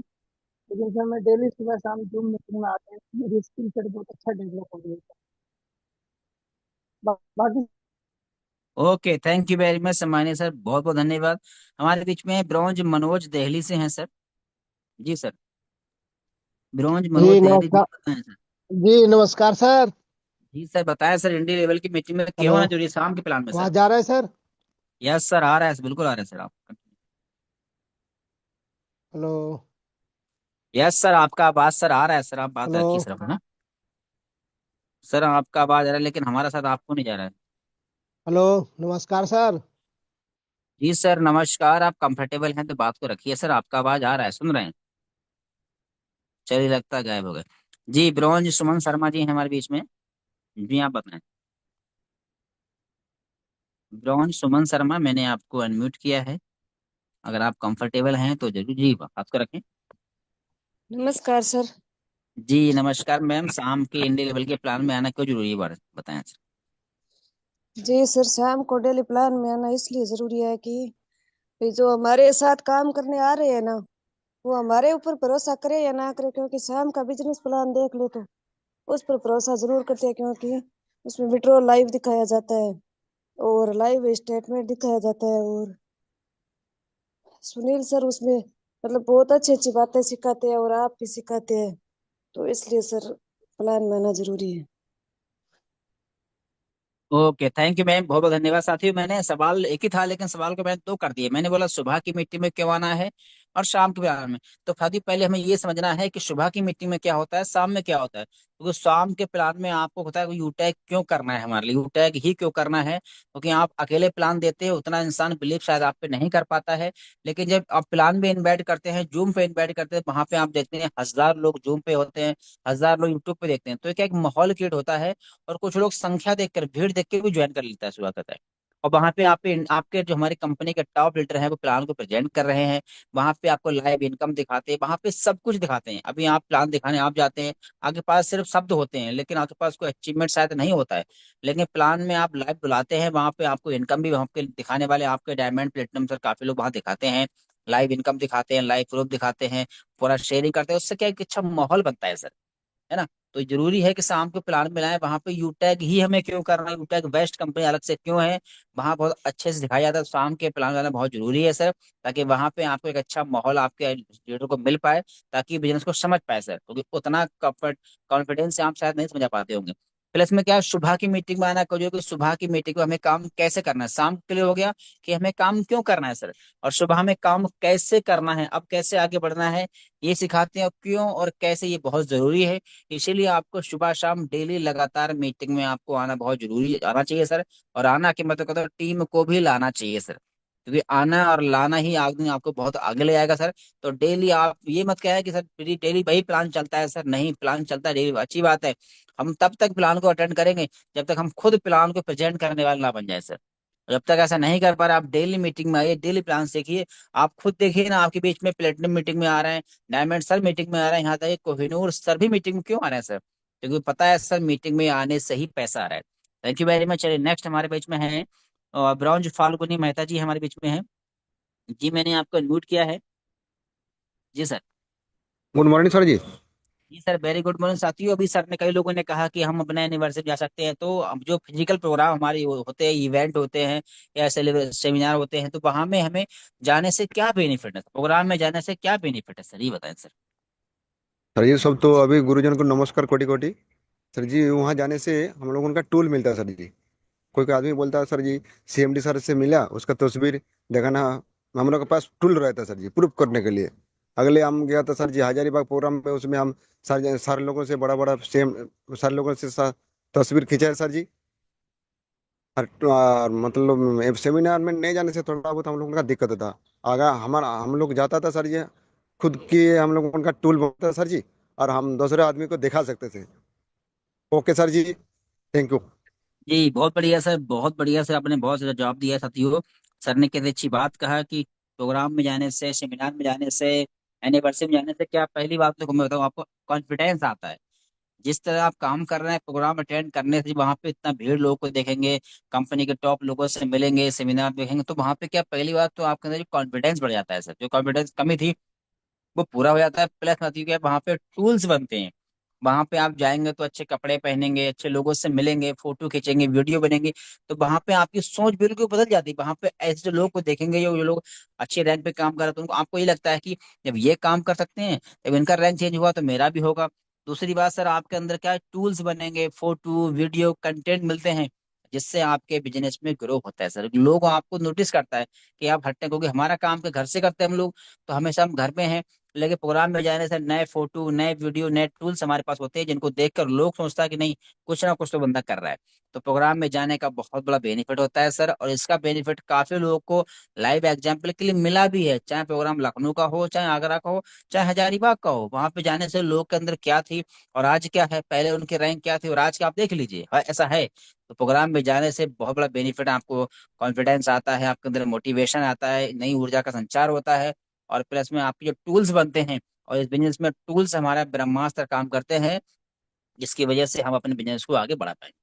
लेकिन सर मैं डेली सुबह शाम जूम मीटिंग में आते हैं, मेरी स्किल सर बहुत अच्छा डेवलप हो गई है सर। बाकी okay, thank you very much सम्मानित सर, बहुत बहुत धन्यवाद। हमारे बीच में ब्रॉन्ज मनोज दिल्ली से हैं सर। जी सर, ब्रॉन्ज मनोज जी दिल्ली जी नमस्कार। बताएं सर। जी नमस्कार सर। जी सर, बताएं सर, इंडिया लेवल की मीटिंग में क्यों हेलो, आना जरूरी है शाम के प्लान में सर? आवाज आ रहा है सर? यस सर, आ रहा है, बिल्कुल आ रहा है सर। आप हेलो। यस सर, आपका आवाज सर आ रहा है सर, आप बात हेलो। रखिए सर अपना। सर आपका आवाज आ रहा है, लेकिन हमारा साथ आपको नहीं जा रहा है। हेलो, नमस्कार सर। जी सर नमस्कार, आप कंफर्टेबल हैं तो बात को रखिए सर, आपका आवाज आ रहा है, सुन रहे हैं। चलिए, लगता है गायब हो गए। जी, ब्रॉन्ज सुमन शर्मा जी हैं हमारे बीच में। जी आप बताएं। ब्रॉन्ज सुमन शर्मा, मैंने आपको अनम्यूट किया है, अगर आप कंफर्टेबल हैं तो जरूर जी बात को रखें। नमस्कार सर। जी नमस्कार मैम, शाम के इंडिया लेवल के प्लान में आना क्यों जरूरी है, बताएं सर। जी सर, शाम को डेली प्लान में आना इसलिए जरूरी है कि भाई जो हमारे साथ काम करने आ रहे हैं ना, वो हमारे ऊपर भरोसा करे या ना करे, क्योंकि शाम का बिजनेस प्लान देख ले तो उस पर भरोसा जरूर करते हैं, क्योंकि उसमें विड्रॉ लाइव दिखाया जाता है और लाइव स्टेटमेंट दिखाया जाता है। और सुनील सर उसमें मतलब बहुत अच्छी अच्छी बातें सिखाते हैं और आप भी सिखाते हैं, तो इसलिए सर प्लान में आना जरूरी है। ओके, थैंक यू मैम, बहुत बहुत धन्यवाद साथियों। मैंने सवाल एक ही था, लेकिन सवाल को मैंने दो कर दिए। मैंने बोला सुबह की मीटिंग में क्यों आना है और शाम के प्लान में। तो साथियों पहले हमें ये समझना है कि सुबह की मीटिंग में क्या होता है, शाम में क्या होता है। क्योंकि शाम के प्लान में आपको होता है कि यू टैग क्यों करना है, हमारे लिए यू टैग ही क्यों करना है, क्योंकि आप अकेले प्लान देते हैं उतना इंसान बिलीव शायद आप पे नहीं कर पाता है। लेकिन जब आप प्लान में इन्वाइट करते हैं, जूम पे इन्वाइट करते हैं, वहां पे आप देखते हैं 1,000 लोग जूम पे होते हैं, 1,000 लोग यूट्यूब पे देखते हैं, तो क्या एक माहौल क्रिएट होता है। और कुछ लोग संख्या देखकर, भीड़ देख के भी ज्वाइन कर लेता है, सुबह का टाइम। और वहां पे आप आपके जो हमारी कंपनी के टॉप लीडर हैं वो प्लान को प्रेजेंट कर रहे हैं। वहां पे आपको लाइव इनकम दिखाते हैं, वहां पे सब कुछ दिखाते हैं। अभी आप प्लान दिखाने आप जाते हैं, आपके पास सिर्फ शब्द होते हैं, लेकिन आपके पास कोई अचीवमेंट शायद नहीं होता है। लेकिन प्लान में आप लाइव बुलाते हैं, वहां पे आपको इनकम भी वहां पे दिखाने वाले आपके डायमंड प्लेटिनम सर काफी लोग वहां दिखाते हैं। लाइव इनकम दिखाते हैं, लाइव प्रूफ दिखाते हैं, पूरा शेयरिंग करते हैं। उससे क्या है कि अच्छा माहौल बनता है सर, है ना। तो जरूरी है कि शाम को प्लान में लाए। वहां पे यूटैग ही हमें क्यों करना है, यूटैग बेस्ट कंपनी अलग से क्यों है, वहां बहुत अच्छे से दिखाया जाता है। शाम के प्लान लाना बहुत जरूरी है सर, ताकि वहां पे आपको एक अच्छा माहौल आपके लीडर को मिल पाए, ताकि बिजनेस को समझ पाए सर। क्योंकि उतना कॉन्फिडेंस से आप शायद नहीं समझा पाते होंगे। प्लस में क्या है, सुबह की मीटिंग में आना करिए कि सुबह की मीटिंग में हमें काम कैसे करना है। शाम के लिए हो गया कि हमें काम क्यों करना है सर, और सुबह में काम कैसे करना है, अब कैसे आगे बढ़ना है, ये सिखाते हैं। और क्यों और कैसे ये बहुत जरूरी है। इसीलिए आपको सुबह शाम डेली लगातार मीटिंग में आपको आना बहुत जरूरी आना चाहिए सर। और आना के मतलब कहता है टीम को भी लाना चाहिए सर, क्योंकि आना और लाना ही आदमी आपको बहुत आगे ले जाएगा सर। तो डेली आप ये मत कहे कि सर डेली वही प्लान चलता है सर, नहीं, प्लान चलता है डेली, अच्छी बात है। हम तब तक प्लान को अटेंड करेंगे जब तक हम खुद प्लान को प्रेजेंट करने वाले ना बन जाए सर। जब तक ऐसा नहीं कर पा रहे, आप डेली मीटिंग में आइए, डेली प्लान सीखिए। आप खुद देखिए ना, आपके बीच में प्लेटिनम मीटिंग में आ रहे हैं, डायमंड सर मीटिंग में आ रहे हैं, यहाँ तक कि कोहिनूर सर भी मीटिंग में क्यों आ रहे हैं सर, क्योंकि पता है सर मीटिंग में आने से ही पैसा आ रहा है। Thank you very much. चलिए नेक्स्ट हमारे बीच में है ब्रॉन्ज फाल्गुनी मेहता जी हमारे बीच में है। जी मैंने आपको अनम्यूट किया है। जी सर। गुड मॉर्निंग सर जी। जी सर, वेरी गुड मॉर्निंग साथियों। अभी सर ने कई लोगों ने कहा कि हम अपने एनिवर्सरी जा सकते हैं, तो अब जो फिजिकल प्रोग्राम हमारे होते हैं, इवेंट होते हैं या सेमिनार होते हैं, तो वहां में हमें जाने से क्या बेनिफिट है, प्रोग्राम में जाने से क्या बेनिफिट है सर, ये बताएं सर। सर जी सब तो अभी गुरुजन को नमस्कार कोटि कोटि। सर जी वहाँ जाने से हम लोग उनका टूल मिलता है सर जी। कोई कोई आदमी बोलता है सर जी सीएमडी सर से मिला उसका तस्वीर दिखाना, हम लोग के पास टूल रहता है सर जी प्रूफ करने के लिए। अगले हम गया था सर जी हजारीबाग प्रोग्राम पे, उसमें हम सारे लोगों से बड़ा बड़ा सेम सारे लोगों से तस्वीर खींचा है सर जी। और मतलब सेमिनार में नहीं जाने से थोड़ा बहुत हम लोगों का दिक्कत होता। अगर हमारा हम लोग जाता था सर जी, खुद की हम लोग उनका टूल बनता था सर जी, और हम दूसरे आदमी को दिखा सकते थे। ओके सर जी, थैंक यू। जी बहुत बढ़िया सर, बहुत बढ़िया सर, आपने बहुत अच्छा जवाब दिया है साथियों। सर ने कितनी अच्छी बात कहा कि प्रोग्राम में जाने से, सेमिनार में जाने से, एनिवर्सरी में जाने से क्या, पहली बात तो मैं बताऊँ आपको, कॉन्फिडेंस आता है। जिस तरह आप काम कर रहे हैं, प्रोग्राम अटेंड करने से वहां पे इतना भीड़ लोगों को देखेंगे, कंपनी के टॉप लोगों से मिलेंगे, सेमिनार देखेंगे, तो वहां पे क्या, पहली बात तो आपके अंदर जो कॉन्फिडेंस बढ़ जाता है सर, जो कॉन्फिडेंस कमी थी वो पूरा हो जाता है। प्लस मतलब क्या, वहां पे टूल्स बनते हैं। वहां पे आप जाएंगे तो अच्छे कपड़े पहनेंगे, अच्छे लोगों से मिलेंगे, फोटो खींचेंगे, वीडियो बनेंगे, तो वहां पे आपकी सोच बिल्कुल बदल जाती है। वहां पे ऐसे जो लोग को देखेंगे, जो लोग अच्छे रैंक पे काम कर रहे हैं, तो उनको आपको ये लगता है कि जब ये काम कर सकते हैं, जब इनका रैंक चेंज हुआ तो मेरा भी होगा। दूसरी बात सर, आपके अंदर क्या टूल्स बनेंगे, फोटो वीडियो कंटेंट मिलते हैं, जिससे आपके बिजनेस में ग्रो होता है सर। लोग आपको नोटिस करता है कि आप हटते हैं, क्योंकि हमारा काम के घर से करते हैं हम लोग, तो हमेशा हम घर में हैं। लेकिन प्रोग्राम में जाने से नए फोटो, नए वीडियो, नए टूल्स हमारे पास होते हैं, जिनको देखकर लोग सोचता है कि नहीं, कुछ ना कुछ तो बंदा कर रहा है। तो प्रोग्राम में जाने का बहुत बड़ा बेनिफिट होता है सर, और इसका बेनिफिट काफी लोगों को लाइव एग्जाम्पल के लिए मिला भी है। चाहे प्रोग्राम लखनऊ का हो, चाहे आगरा का हो, चाहे हजारीबाग का हो, वहां पे जाने से लोग के अंदर क्या थी और आज क्या है, पहले उनकी रैंक क्या थी और आज क्या, आप देख लीजिए, ऐसा है। तो प्रोग्राम में जाने से बहुत बड़ा बेनिफिट, आपको कॉन्फिडेंस आता है, आपके अंदर मोटिवेशन आता है, नई ऊर्जा का संचार होता है। और प्लस में आपके जो टूल्स बनते हैं, और इस बिजनेस में टूल्स हमारा ब्रह्मास्त्र काम करते हैं, जिसकी वजह से हम अपने बिजनेस को आगे बढ़ा पाएंगे।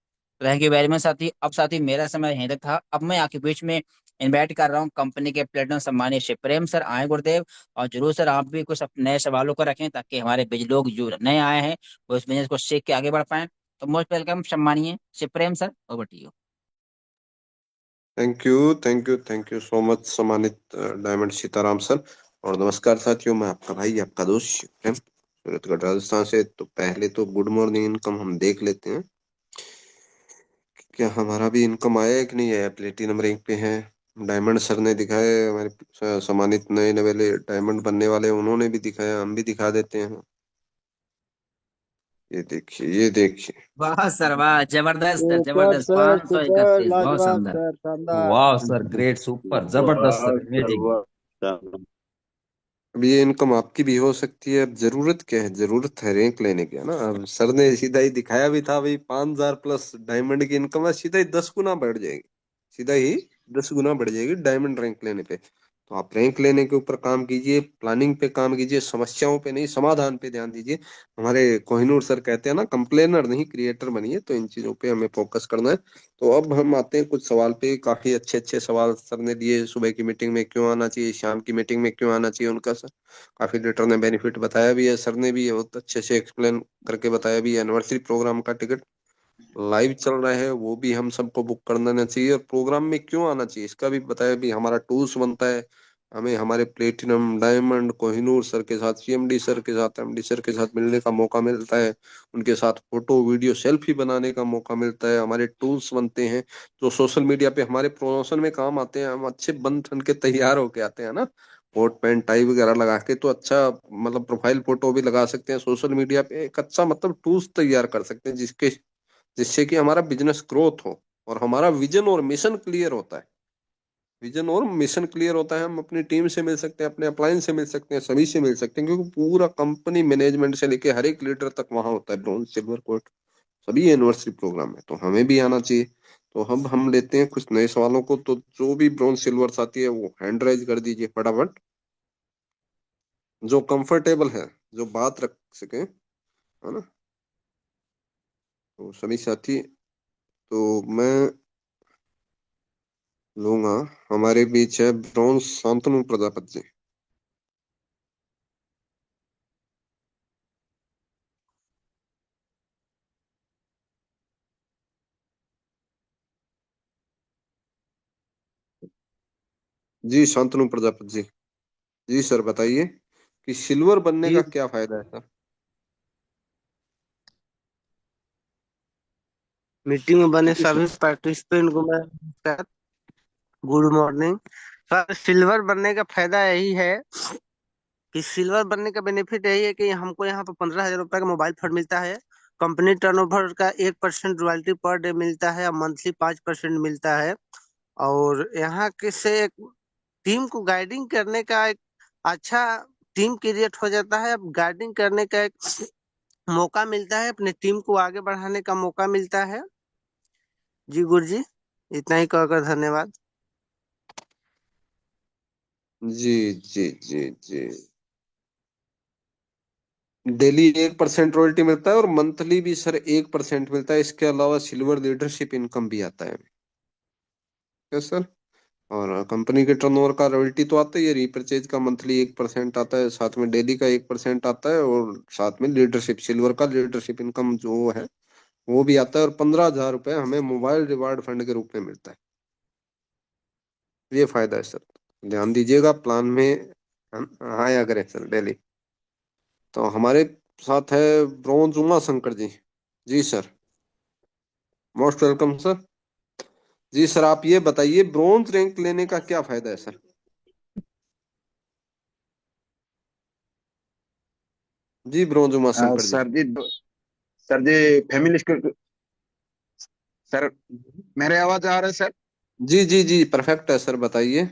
तो थैंक यू वेरी मच साथी। अब साथी मेरा समय यहीं तक था, अब मैं आपके बीच में इनवाइट कर रहा हूँ कंपनी के प्लेटिनम सम्मानीय श्री प्रेम सर, आए गुरुदेव। और जरूर सर आप भी कुछ अपने नए सवालों को रखें, ताकि हमारे लोग जो नए आए हैं वो इस बिजनेस को सीख के आगे बढ़ पाए। तो मोस्ट वेलकम सम्मानीय Shri Prem sir, over to you. Thank you so much सम्मानित डायमंड सीताराम सर। और नमस्कार साथियों, मैं आपका भाई, आपका दोस्त शिव प्रेम, सूरतगढ़ राजस्थान से। तो पहले तो गुड मॉर्निंग इनकम हम देख लेते हैं क्या हमारा भी इनकम आया है कि नहीं आया? प्लेटिनम रैंक पे है, डायमंड सर ने दिखाए, हमारे सम्मानित नए नवेले डायमंड बनने वाले उन्होंने भी दिखाया, हम भी दिखा देते हैं। ये देखिए, ये देखिए। वाह सर वाह, जबरदस्त सर सुपर जबरदस्त, सर, सुपर 531, बहुत लाजवाब शानदार। सर, शानदार। वाह सर, ग्रेट, सुपर, जबरदस्त वाह सर, सर, अमेजिंग। वाह शानदार। अब ये इनकम आपकी भी हो सकती है। अब जरूरत क्या है? जरूरत है रैंक लेने की, है ना। अब सर ने सीधा ही दिखाया भी था भाई, 5,000 प्लस डायमंड की इनकम है, सीधा ही 10 गुना बढ़ जाएगी। सीधा ही 10 गुना बढ़ जाएगी डायमंड रैंक लेने पे। तो आप रैंक लेने के ऊपर काम कीजिए, प्लानिंग पे काम कीजिए, समस्याओं पे नहीं, समाधान पे ध्यान दीजिए। हमारे कोहिनूर सर कहते हैं ना, कंप्लेनर नहीं क्रिएटर बनिए। तो इन चीजों पे हमें फोकस करना है। तो अब हम आते हैं कुछ सवाल पे। काफी अच्छे अच्छे सवाल सर ने दिए। सुबह की मीटिंग में क्यों आना चाहिए, शाम की मीटिंग में क्यों आना चाहिए, उनका सर काफी लीडर ने बेनिफिट बताया भी है। सर ने भी बहुत अच्छे से एक्सप्लेन करके बताया भी है। एनिवर्सरी प्रोग्राम का टिकट लाइव चल रहा है, वो भी हम सबको बुक कर देना चाहिए। और प्रोग्राम में क्यों आना चाहिए इसका भी बताया भी। हमारा टूल्स बनता है, हमें हमारे प्लेटिनम डायमंड कोहिनूर सर के साथ, सीएमडी सर के साथ, एमडी सर के साथ मिलने का मौका मिलता है। उनके साथ फोटो वीडियो सेल्फी बनाने का मौका मिलता है। हमारे टूल्स बनते हैं जो सोशल मीडिया पे हमारे प्रमोशन में काम आते हैं। हम अच्छे बन ठन के तैयार होके आते हैं ना, कोट पैंट टाई वगैरह लगा के। तो अच्छा, मतलब प्रोफाइल फोटो भी लगा सकते हैं सोशल मीडिया पे। एक अच्छा मतलब टूल्स तैयार कर सकते हैं जिससे कि हमारा बिजनेस ग्रोथ हो और हमारा विजन और मिशन क्लियर होता है। विजन और मिशन क्लियर होता है, हम अपनी टीम से मिल सकते हैं, अपने अपलाइन से मिल सकते हैं, सभी से मिल सकते हैं। क्योंकि पूरा कंपनी मैनेजमेंट से लेके हर एक लीडर तक वहां होता है, ब्रॉन्ज सिल्वर गोल्ड सभी एनिवर्सरी प्रोग्राम में। तो हमें भी आना चाहिए। तो हम लेते हैं कुछ नए सवालों को। तो जो भी ब्रॉन्ज सिल्वर आती है वो हैंड राइज कर दीजिए फटाफट, जो कंफर्टेबल है, जो बात रख सके, है ना। तो सभी साथी, तो मैं लूंगा। हमारे बीच है ब्रॉन्ज शांतनु प्रजापति जी। जी शांतनु प्रजापति जी। जी सर, बताइए कि सिल्वर बनने जी का क्या फायदा है सर? मीटिंग में बने जी सर। सभी पार्टिसिपेंट को मैं गुड मॉर्निंग सर। सिल्वर बनने का फायदा यही है कि सिल्वर बनने का बेनिफिट यही है कि हमको यहाँ पर 15,000 रुपए का मोबाइल फोन मिलता है। कंपनी टर्नओवर का 1% रॉयल्टी पर डे मिलता है और मंथली 5% मिलता है। और यहाँ के से एक टीम को गाइडिंग करने का एक अच्छा टीम क्रिएट हो जाता है। अब गाइडिंग करने का एक मौका मिलता है, अपने टीम को आगे बढ़ाने का मौका मिलता है। जी गुरु जी, इतना ही कहकर धन्यवाद। जी जी जी जी। डेली 1% रॉयल्टी मिलता है और मंथली भी सर 1% मिलता है। इसके अलावा सिल्वर लीडरशिप इनकम भी आता है। Yes sir. और कंपनी के टर्नओवर का रॉयल्टी तो आता ही है, रीपरचेज का मंथली 1% आता है, साथ में डेली का 1% आता है, और साथ में लीडरशिप सिल्वर का लीडरशिप इनकम जो है वो भी आता है। और 15,000 रुपये हमें मोबाइल रिवार्ड फंड के रूप में मिलता है। ये फायदा है सर, ध्यान दीजिएगा प्लान में हम आया करें सर डेली। तो हमारे साथ है ब्रॉन्ज उमा शंकर जी। जी सर, मोस्ट वेलकम सर। जी सर, आप ये बताइए ब्रॉन्ज रैंक लेने का क्या फायदा है सर? जी ब्रॉन्ज उमा शंकर जी। सर जी फैमिली स्कूल। सर मेरे आवाज आ रहा है सर? जी जी जी, परफेक्ट है सर, बताइए।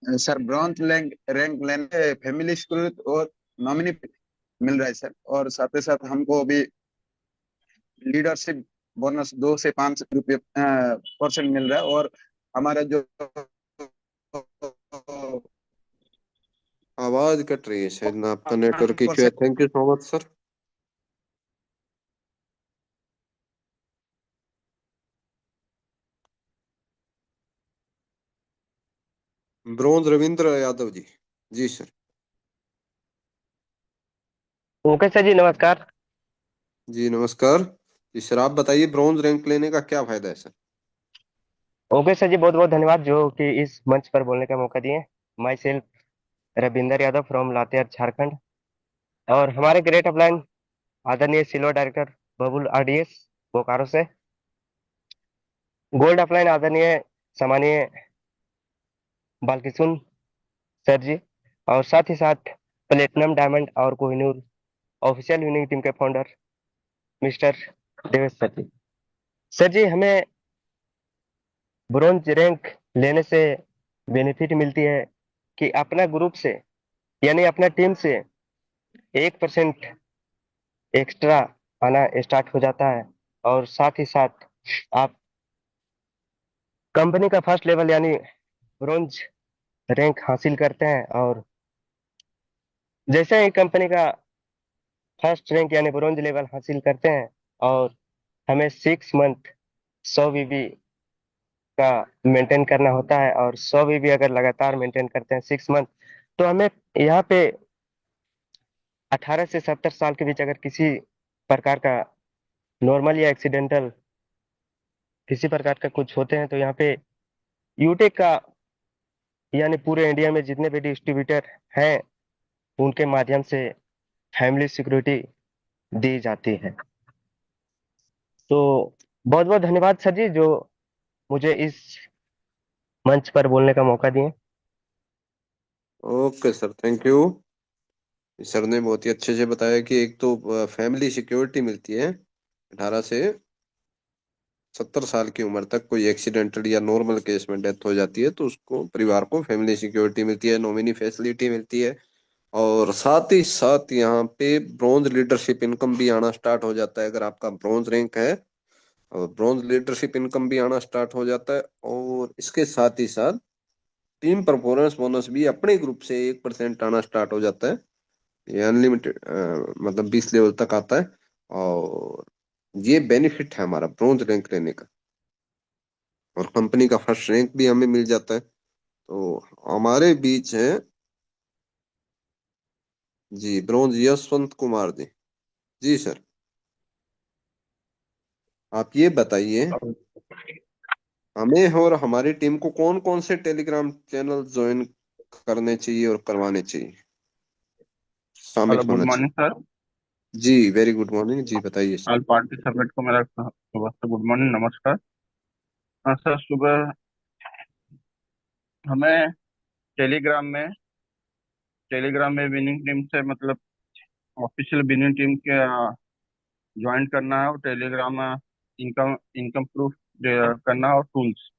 सर ब्रॉन्ज रैंक रैंक लेने फैमिली स्कूल और नॉमिनी मिल रहा है सर। और साथ ही साथ हमको अभी लीडरशिप बोनस 2 से 5 रुपये परसेंट मिल रहा है। और हमारा जो आवाज कट रही है शायद ना, आपका नेटवर्क इश्यू है। Thank you so much sir. Bronze Ravindra Yadav ji. जी सर। ओके सर जी, नमस्कार। जी नमस्कार। जी सर, आप बताइए ब्रॉन्ज रैंक लेने का क्या फायदा है सर? ओके सर जी, बहुत बहुत धन्यवाद जो कि इस मंच पर बोलने का मौका दिए। My self Ravinder Yadav from Latehar Jharkhand. और हमारे ग्रेट अपलाइन आदरणीय सिल्वर डायरेक्टर बबुल RDS बोकारो से। गोल्ड अपलाइन आदरणीय सम्मानीय बालकिशुन सर जी, और साथ ही साथ प्लेटिनम डायमंड और कोहिनूर ऑफिशियल विनिंग टीम के फाउंडर मिस्टर देवेश सर जी। सर जी, हमें ब्रॉन्ज रैंक लेने से बेनिफिट मिलती है कि अपना ग्रुप से यानी अपना टीम से 1% एक्स्ट्रा आना स्टार्ट हो जाता है, और साथ ही साथ आप कंपनी का फर्स्ट लेवल यानी ब्रॉन्ज रैंक हासिल करते हैं, और जैसे ही कंपनी का फर्स्ट रैंक यानी ब्रॉन्ज लेवल हासिल करते हैं, और हमें 6 मंथ 100 VB का मेंटेन करना होता है, और 100 VB अगर लगातार मेंटेन करते हैं 6 मंथ, तो हमें यहाँ पे 18 से 70 साल के बीच अगर किसी प्रकार का नॉर्मल या एक्सीडेंटल किसी प्रकार का कुछ होते हैं, तो यहाँ पे यूटेक का यानी पूरे इंडिया में जितने भी डिस्ट्रीब्यूटर हैं उनके माध्यम से फैमिली सिक्योरिटी दी जाती है। तो बहुत बहुत धन्यवाद सर जी, जो मुझे इस मंच पर बोलने का मौका दिए। Okay sir, thank you. Sir ने बहुत ही अच्छे से बताया कि एक तो फैमिली सिक्योरिटी मिलती है 18 से 70 साल की उम्र तक, कोई एक्सीडेंटल या नॉर्मल केस में डेथ हो जाती है तो उसको परिवार को फैमिली सिक्योरिटी मिलती है, नॉमिनी फैसिलिटी मिलती है, और साथ ही साथ यहाँ पे ब्रॉन्ज लीडरशिप इनकम भी आना स्टार्ट हो जाता है। अगर आपका ब्रॉन्ज रैंक है और ब्रॉन्ज लीडरशिप इनकम भी आना स्टार्ट हो जाता है, और इसके साथ ही साथ टीम परफॉर्मेंस बोनस भी अपने ग्रुप से 1% आना स्टार्ट हो जाता है। ये अनलिमिटेड मतलब 20 लेवल तक आता है, और ये बेनिफिट है हमारा ब्रॉन्ज रैंक लेने का, और कंपनी का फर्स्ट रैंक भी हमें मिल जाता है। तो हमारे बीच है जी ब्रॉन्ज यशवंत कुमार जी। जी सर, आप ये बताइए हमें और हमारी टीम को कौन कौन से टेलीग्राम चैनल ज्वाइन करने चाहिए और करवाने चाहिए, शामिल हेलो, गुड होना मॉर्निंग चाहिए? सर। जी वेरी गुड मॉर्निंग जी, बताइए सर। ऑल पार्टिसिपेंट को मेरा सुबह से गुड मॉर्निंग, नमस्कार। हाँ सर, सुबह हमें टेलीग्राम में विनिंग टीम से मतलब ऑफिशियल विनिंग टीम के ज्वाइन करना है, और टेलीग्राम में इनकम इनकम प्रूफ करना है, और टूल्स,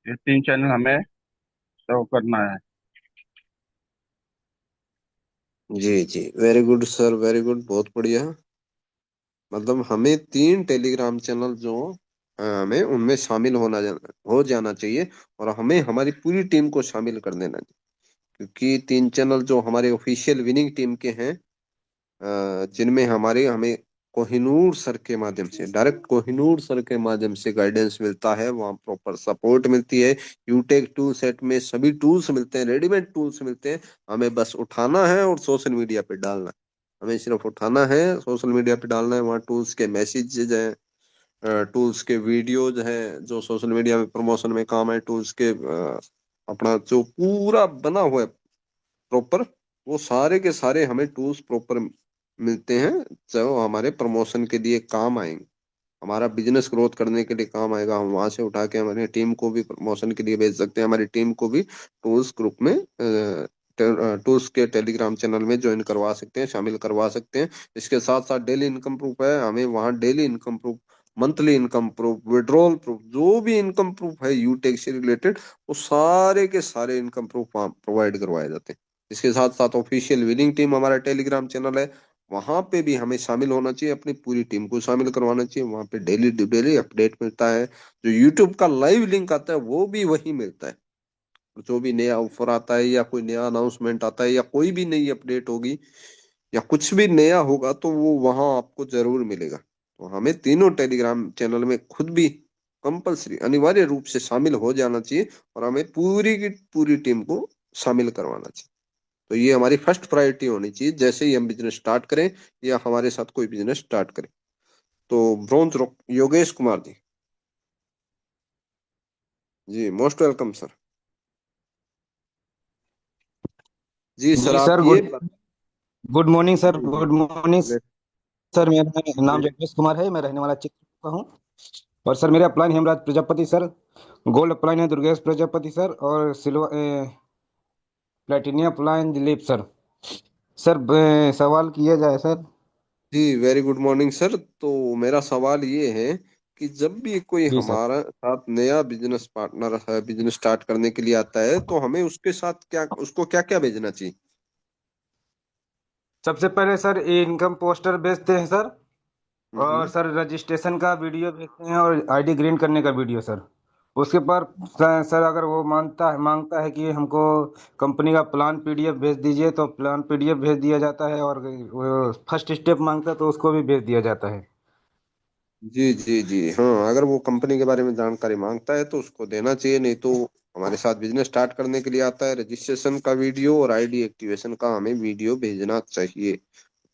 ये 3 चैनल हमें सर्व करना है। जी जी, very good sir, very good, बहुत बढ़िया। मतलब हमें 3 टेलीग्राम चैनल जो हमें उनमें शामिल हो जाना चाहिए, और हमें हमारी पूरी टीम को शामिल कर देना चाहिए, क्योंकि 3 चैनल जो हमारे ऑफिशियल विनिंग टीम के हैं, जिनमें हमें कोहिनूर सर के माध्यम से, डायरेक्ट कोहिनूर सर के माध्यम से गाइडेंस मिलता है, वहाँ प्रॉपर सपोर्ट मिलती है। यूटेक टूल सेट में सभी टूल्स मिलते हैं, रेडीमेड टूल्स मिलते हैं, हमें बस उठाना है और सोशल मीडिया पे डालना है। हमें सिर्फ उठाना है, सोशल मीडिया पे डालना है, वहाँ टूल्स के मैसेजेज हैं, टूल्स के वीडियोज हैं जो सोशल मीडिया में प्रमोशन में काम है, टूल्स के अपना जो पूरा बना हुआ है प्रॉपर, वो सारे के सारे हमें टूल्स प्रॉपर मिलते हैं जो हमारे प्रमोशन के लिए काम आएंगे, हमारा बिजनेस ग्रोथ करने के लिए काम आएगा। हम वहां से उठा के हमारी टीम को भी प्रमोशन के लिए भेज सकते हैं, हमारी टीम को भी टूल्स ग्रुप में टूल्स के टेलीग्राम चैनल में ज्वाइन करवा सकते हैं, शामिल करवा सकते हैं। इसके साथ साथ डेली इनकम प्रूफ है, हमें वहाँ daily income proof, monthly income proof, withdrawal proof, जो भी इनकम प्रूफ है यूटेक से रिलेटेड, वो सारे के सारे इनकम प्रूफ वहाँ प्रोवाइड करवाए जाते हैं। इसके साथ साथ ऑफिशियल विनिंग टीम हमारा टेलीग्राम चैनल है, वहां पे भी हमें शामिल होना चाहिए, अपनी पूरी टीम को शामिल करवाना चाहिए। वहां पे डेली डेली अपडेट मिलता है, जो यूट्यूब का लाइव लिंक आता है वो भी वही मिलता है, जो भी नया ऑफर आता है या कोई नया अनाउंसमेंट आता है या कोई भी नई अपडेट होगी या कुछ भी नया होगा तो वो वहां आपको जरूर मिलेगा। तो हमें तीनों टेलीग्राम चैनल में खुद भी कंपलसरी अनिवार्य रूप से शामिल हो जाना चाहिए, और हमें पूरी की पूरी टीम को शामिल करवाना चाहिए। तो ये हमारी फर्स्ट प्रायोरिटी होनी चाहिए जैसे ही हम बिजनेस स्टार्ट करें या हमारे साथ कोई बिजनेस स्टार्ट करें। तो ब्रॉन्ज योगेश कुमार जी, जी मोस्ट वेलकम सर। जी सर, जी आप सर, ये गुड गुड मॉर्निंग सर, जी गुड मॉर्निंग। जी सर मेरा नाम जगदीश कुमार है, मैं रहने वाला चित्र का हूँ। और सर मेरा upline Hemraj Prajapati sir, gold upline है दुर्गेश प्रजापति सर, और silver platinum upline Dilip sir. Sir सवाल किया जाए सर। जी वेरी गुड मॉर्निंग सर। तो मेरा सवाल ये है कि जब भी कोई जी सर। हमारा साथ नया बिजनेस पार्टनर है, बिजनेस स्टार्ट करने के लिए आता है, तो हमें उसके साथ क्या, उसको क्या क्या भेजना चाहिए? सबसे पहले सर इनकम पोस्टर भेजते हैं सर, और हम्म। सर रजिस्ट्रेशन का वीडियो भेजते हैं, और आईडी ग्रीन करने का वीडियो सर। उसके बाद सर अगर वो मांगता है कि हमको कंपनी का प्लान पीडीएफ भेज दीजिए, तो प्लान पीडीएफ भेज दिया जाता है, और फर्स्ट स्टेप मांगता है तो उसको भी भेज दिया जाता है। जी जी जी हाँ, अगर वो कंपनी के बारे में जानकारी मांगता है तो उसको देना चाहिए, नहीं तो हमारे साथ बिजनेस स्टार्ट करने के लिए आता है, रजिस्ट्रेशन का वीडियो और आईडी एक्टिवेशन का हमें वीडियो भेजना चाहिए।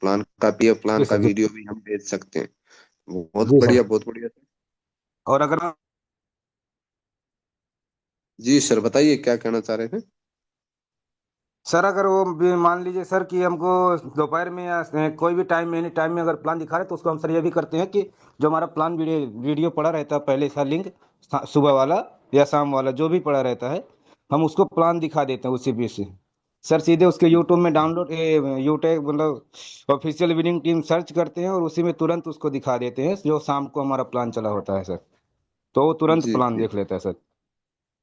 प्लान का पीएफ प्लान जी का सर। जी। वीडियो भी हम भेज सकते हैं। बहुत जी सर। बढ़िया, बहुत बढ़िया। और अगर जी सर, बताइए क्या कहना चाह रहे थे? सर अगर वो भी मान लीजिए सर कि हमको दोपहर में या कोई भी टाइम एनी टाइम में अगर प्लान दिखा रहे तो उसको हम सर ये भी करते हैं कि जो हमारा प्लान वीडियो पड़ा रहता है पहले सा लिंक, सुबह वाला या शाम वाला जो भी पड़ा रहता है, हम उसको प्लान दिखा देते हैं उसी बीच से। सर सीधे उसके यूट्यूब में डाउनलोड यूट्यूब मतलब ऑफिशियल विनिंग टीम सर्च करते हैं, और उसी में तुरंत उसको दिखा देते हैं जो शाम को हमारा प्लान चला होता है सर, तो वो तुरंत जी प्लान जी देख लेता है सर।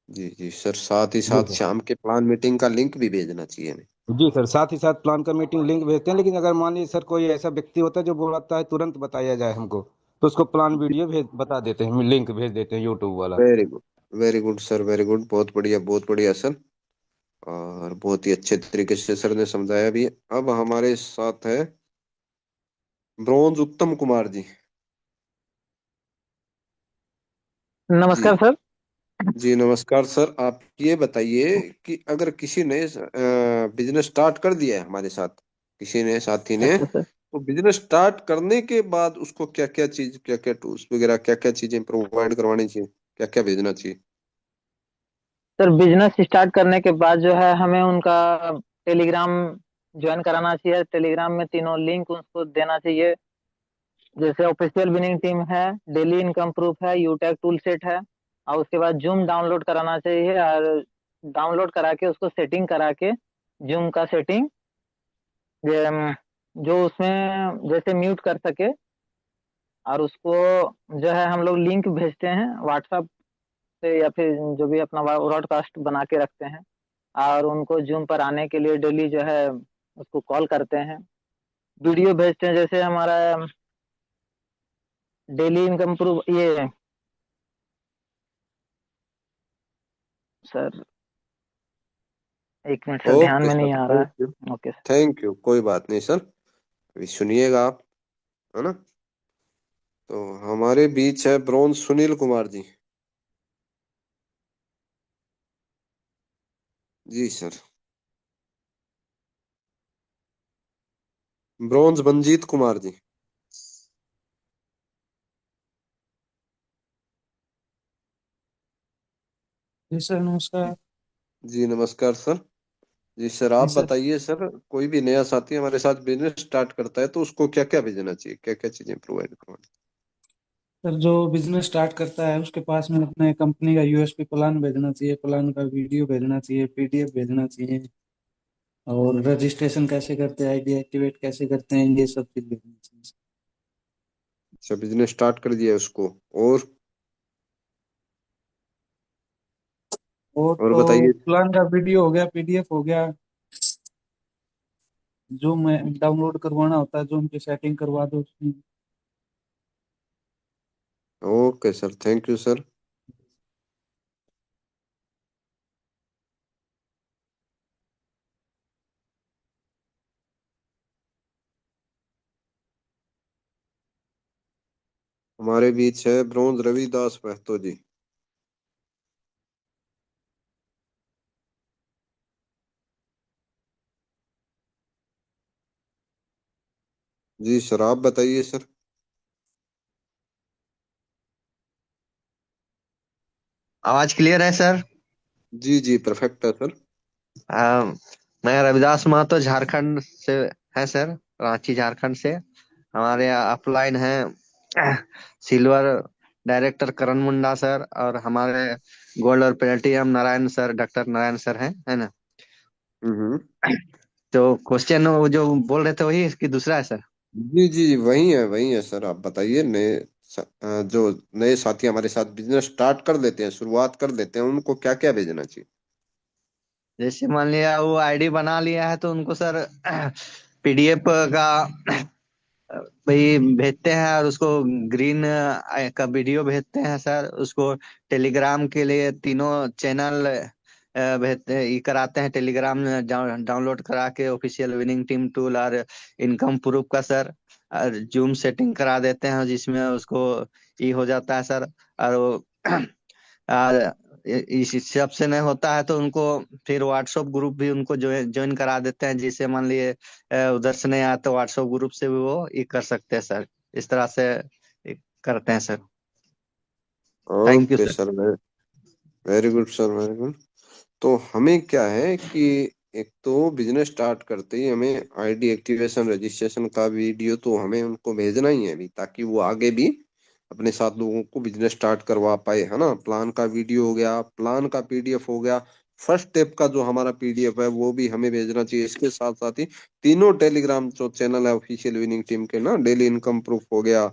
जी जी सर, साथ ही जी साथ सर। शाम के प्लान मीटिंग का लिंक भी भेजना चाहिए हमें। जी सर, साथ ही साथ प्लान का मीटिंग लिंक भेजते हैं, लेकिन अगर मान लीजिए सर कोई ऐसा व्यक्ति होता है जो बोलता है तुरंत बताया जाए हमको, तो उसको प्लान वीडियो भेज बता देते हैं, लिंक भेज देते हैं यूट्यूब वाला। Very good, very good sir, very good, बहुत बढ़िया सर। और बहुत ही अच्छे तरीके से सर ने समझाया भी। अब हमारे साथ है ब्रॉन्ज उत्तम कुमार जी। जी नमस्कार सर। जी नमस्कार सर। आप ये बताइए कि अगर किसी ने बिजनेस स्टार्ट कर दिया है हमारे साथ, किसी ने, साथी ने, अच्छा सर। तो बिजनेस स्टार्ट करने के बाद उसको क्या क्या चीज, क्या क्या टूल्स वगैरह, क्या क्या चीजें प्रोवाइड करवानी चाहिए, क्या क्या भेजना चाहिए? सर बिजनेस स्टार्ट करने के बाद जो है हमें उनका टेलीग्राम ज्वाइन कराना चाहिए। टेलीग्राम में तीनों लिंक उसको देना चाहिए, जैसे ऑफिशियल विनिंग टीम है, डेली इनकम प्रूफ है, यूटेक टूल सेट है, और उसके बाद जूम डाउनलोड कराना चाहिए। और डाउनलोड करा के उसको सेटिंग करा के जूम का सेटिंग जो उसमें जैसे म्यूट कर सके, और उसको जो है हम लोग लिंक भेजते हैं व्हाट्सएप से, या फिर जो भी अपना ब्रॉडकास्ट बना के रखते हैं, और उनको जूम पर आने के लिए डेली जो है उसको कॉल करते हैं, वीडियो भेजते हैं। जैसे हमारा डेली इनकम प्रूफ ये सर, एक मिनट सर, ध्यान ओके में सर, नहीं आ रहा थैंक यू। है। Okay sir. थैंक यू, कोई बात नहीं सर। अभी सुनिएगा आप, है ना? तो हमारे बीच है ब्रॉन्ज सुनील कुमार जी। जी सर। ब्रॉन्ज मंजीत कुमार जी। जी सर नमस्कार। जी नमस्कार सर। जी सर, आप जी सर। बताइए सर, कोई भी नया साथी हमारे साथ बिजनेस स्टार्ट करता है तो उसको क्या क्या भेजना चाहिए, क्या क्या चीजें प्रोवाइड करवानी? सर जो बिजनेस स्टार्ट करता है उसके पास में अपने कंपनी का यूएसपी प्लान भेजना चाहिए, प्लान का वीडियो भेजना चाहिए, पीडीएफ भेजना चाहिए, और रजिस्ट्रेशन कैसे करते हैं, आईडी एक्टिवेट कैसे करते हैं, ये सब चीज भेजना चाहिए। अच्छा, बिजनेस स्टार्ट कर दिया है उसको। और और और तो बताइए। प्लान का वीडियो हो गया, पीडीएफ हो गया, जो मैं डाउनलोड करवाना होता है जो उनकी सेटिंग करवा दो उसमें। Okay sir, thank you sir. हमारे बीच है ब्रॉन्ज रविदास महतो जी। जी सर, आप बताइए सर। आवाज क्लियर है सर? जी जी परफेक्ट है सर। मैं रविदास महतो झारखंड से है सर, रांची झारखंड से। हमारे अपलाइन है सिल्वर डायरेक्टर करण मुंडा सर, और हमारे गोल्ड और platinum Narayan sir, doctor Narayan sir हैं, है ना। हम्म। तो क्वेश्चन वो जो बोल रहे थे वही इसकी दूसरा है सर। जी जी, वही है सर। आप बताइए, जो नए साथी हमारे साथ बिजनेस स्टार्ट कर लेते हैं, शुरुआत कर लेते हैं, उनको क्या क्या भेजना चाहिए? जैसे मान लिया वो आईडी बना लिया है तो उनको सर पीडीएफ का भाई भेजते हैं, और उसको ग्रीन का वीडियो भेजते हैं सर। उसको टेलीग्राम के लिए तीनों चैनल भेजते ये कराते हैं, टेलीग्राम डाउनलोड करा के ऑफिशियल विनिंग टीम टूल और इनकम प्रूफ का सर, और जूम सेटिंग करा देते हैं जिसमें उसको ये हो जाता है सर। और वो और इस सब से नहीं होता है तो उनको फिर व्हाट्सएप ग्रुप भी उनको ज्वाइन करा देते हैं, जिससे मान लिए उधर से नहीं आया तो व्हाट्सएप ग्रुप से भी वो ये कर सकते हैं सर। इस तरह से ये करते हैं sir. Thank you okay sir. Sir, very good sir, very good. तो हमें क्या है कि एक तो बिजनेस स्टार्ट करते ही हमें आईडी एक्टिवेशन रजिस्ट्रेशन का वीडियो तो हमें उनको भेजना ही है अभी, ताकि वो आगे भी अपने साथ लोगों को बिजनेस स्टार्ट करवा पाए, है ना। प्लान का वीडियो हो गया, प्लान का पीडीएफ हो गया, फर्स्ट स्टेप का जो हमारा पीडीएफ है वो भी हमें भेजना चाहिए। इसके साथ साथ ही तीनों टेलीग्राम जो चैनल है ऑफिशियल विनिंग टीम के ना, डेली इनकम प्रूफ हो गया,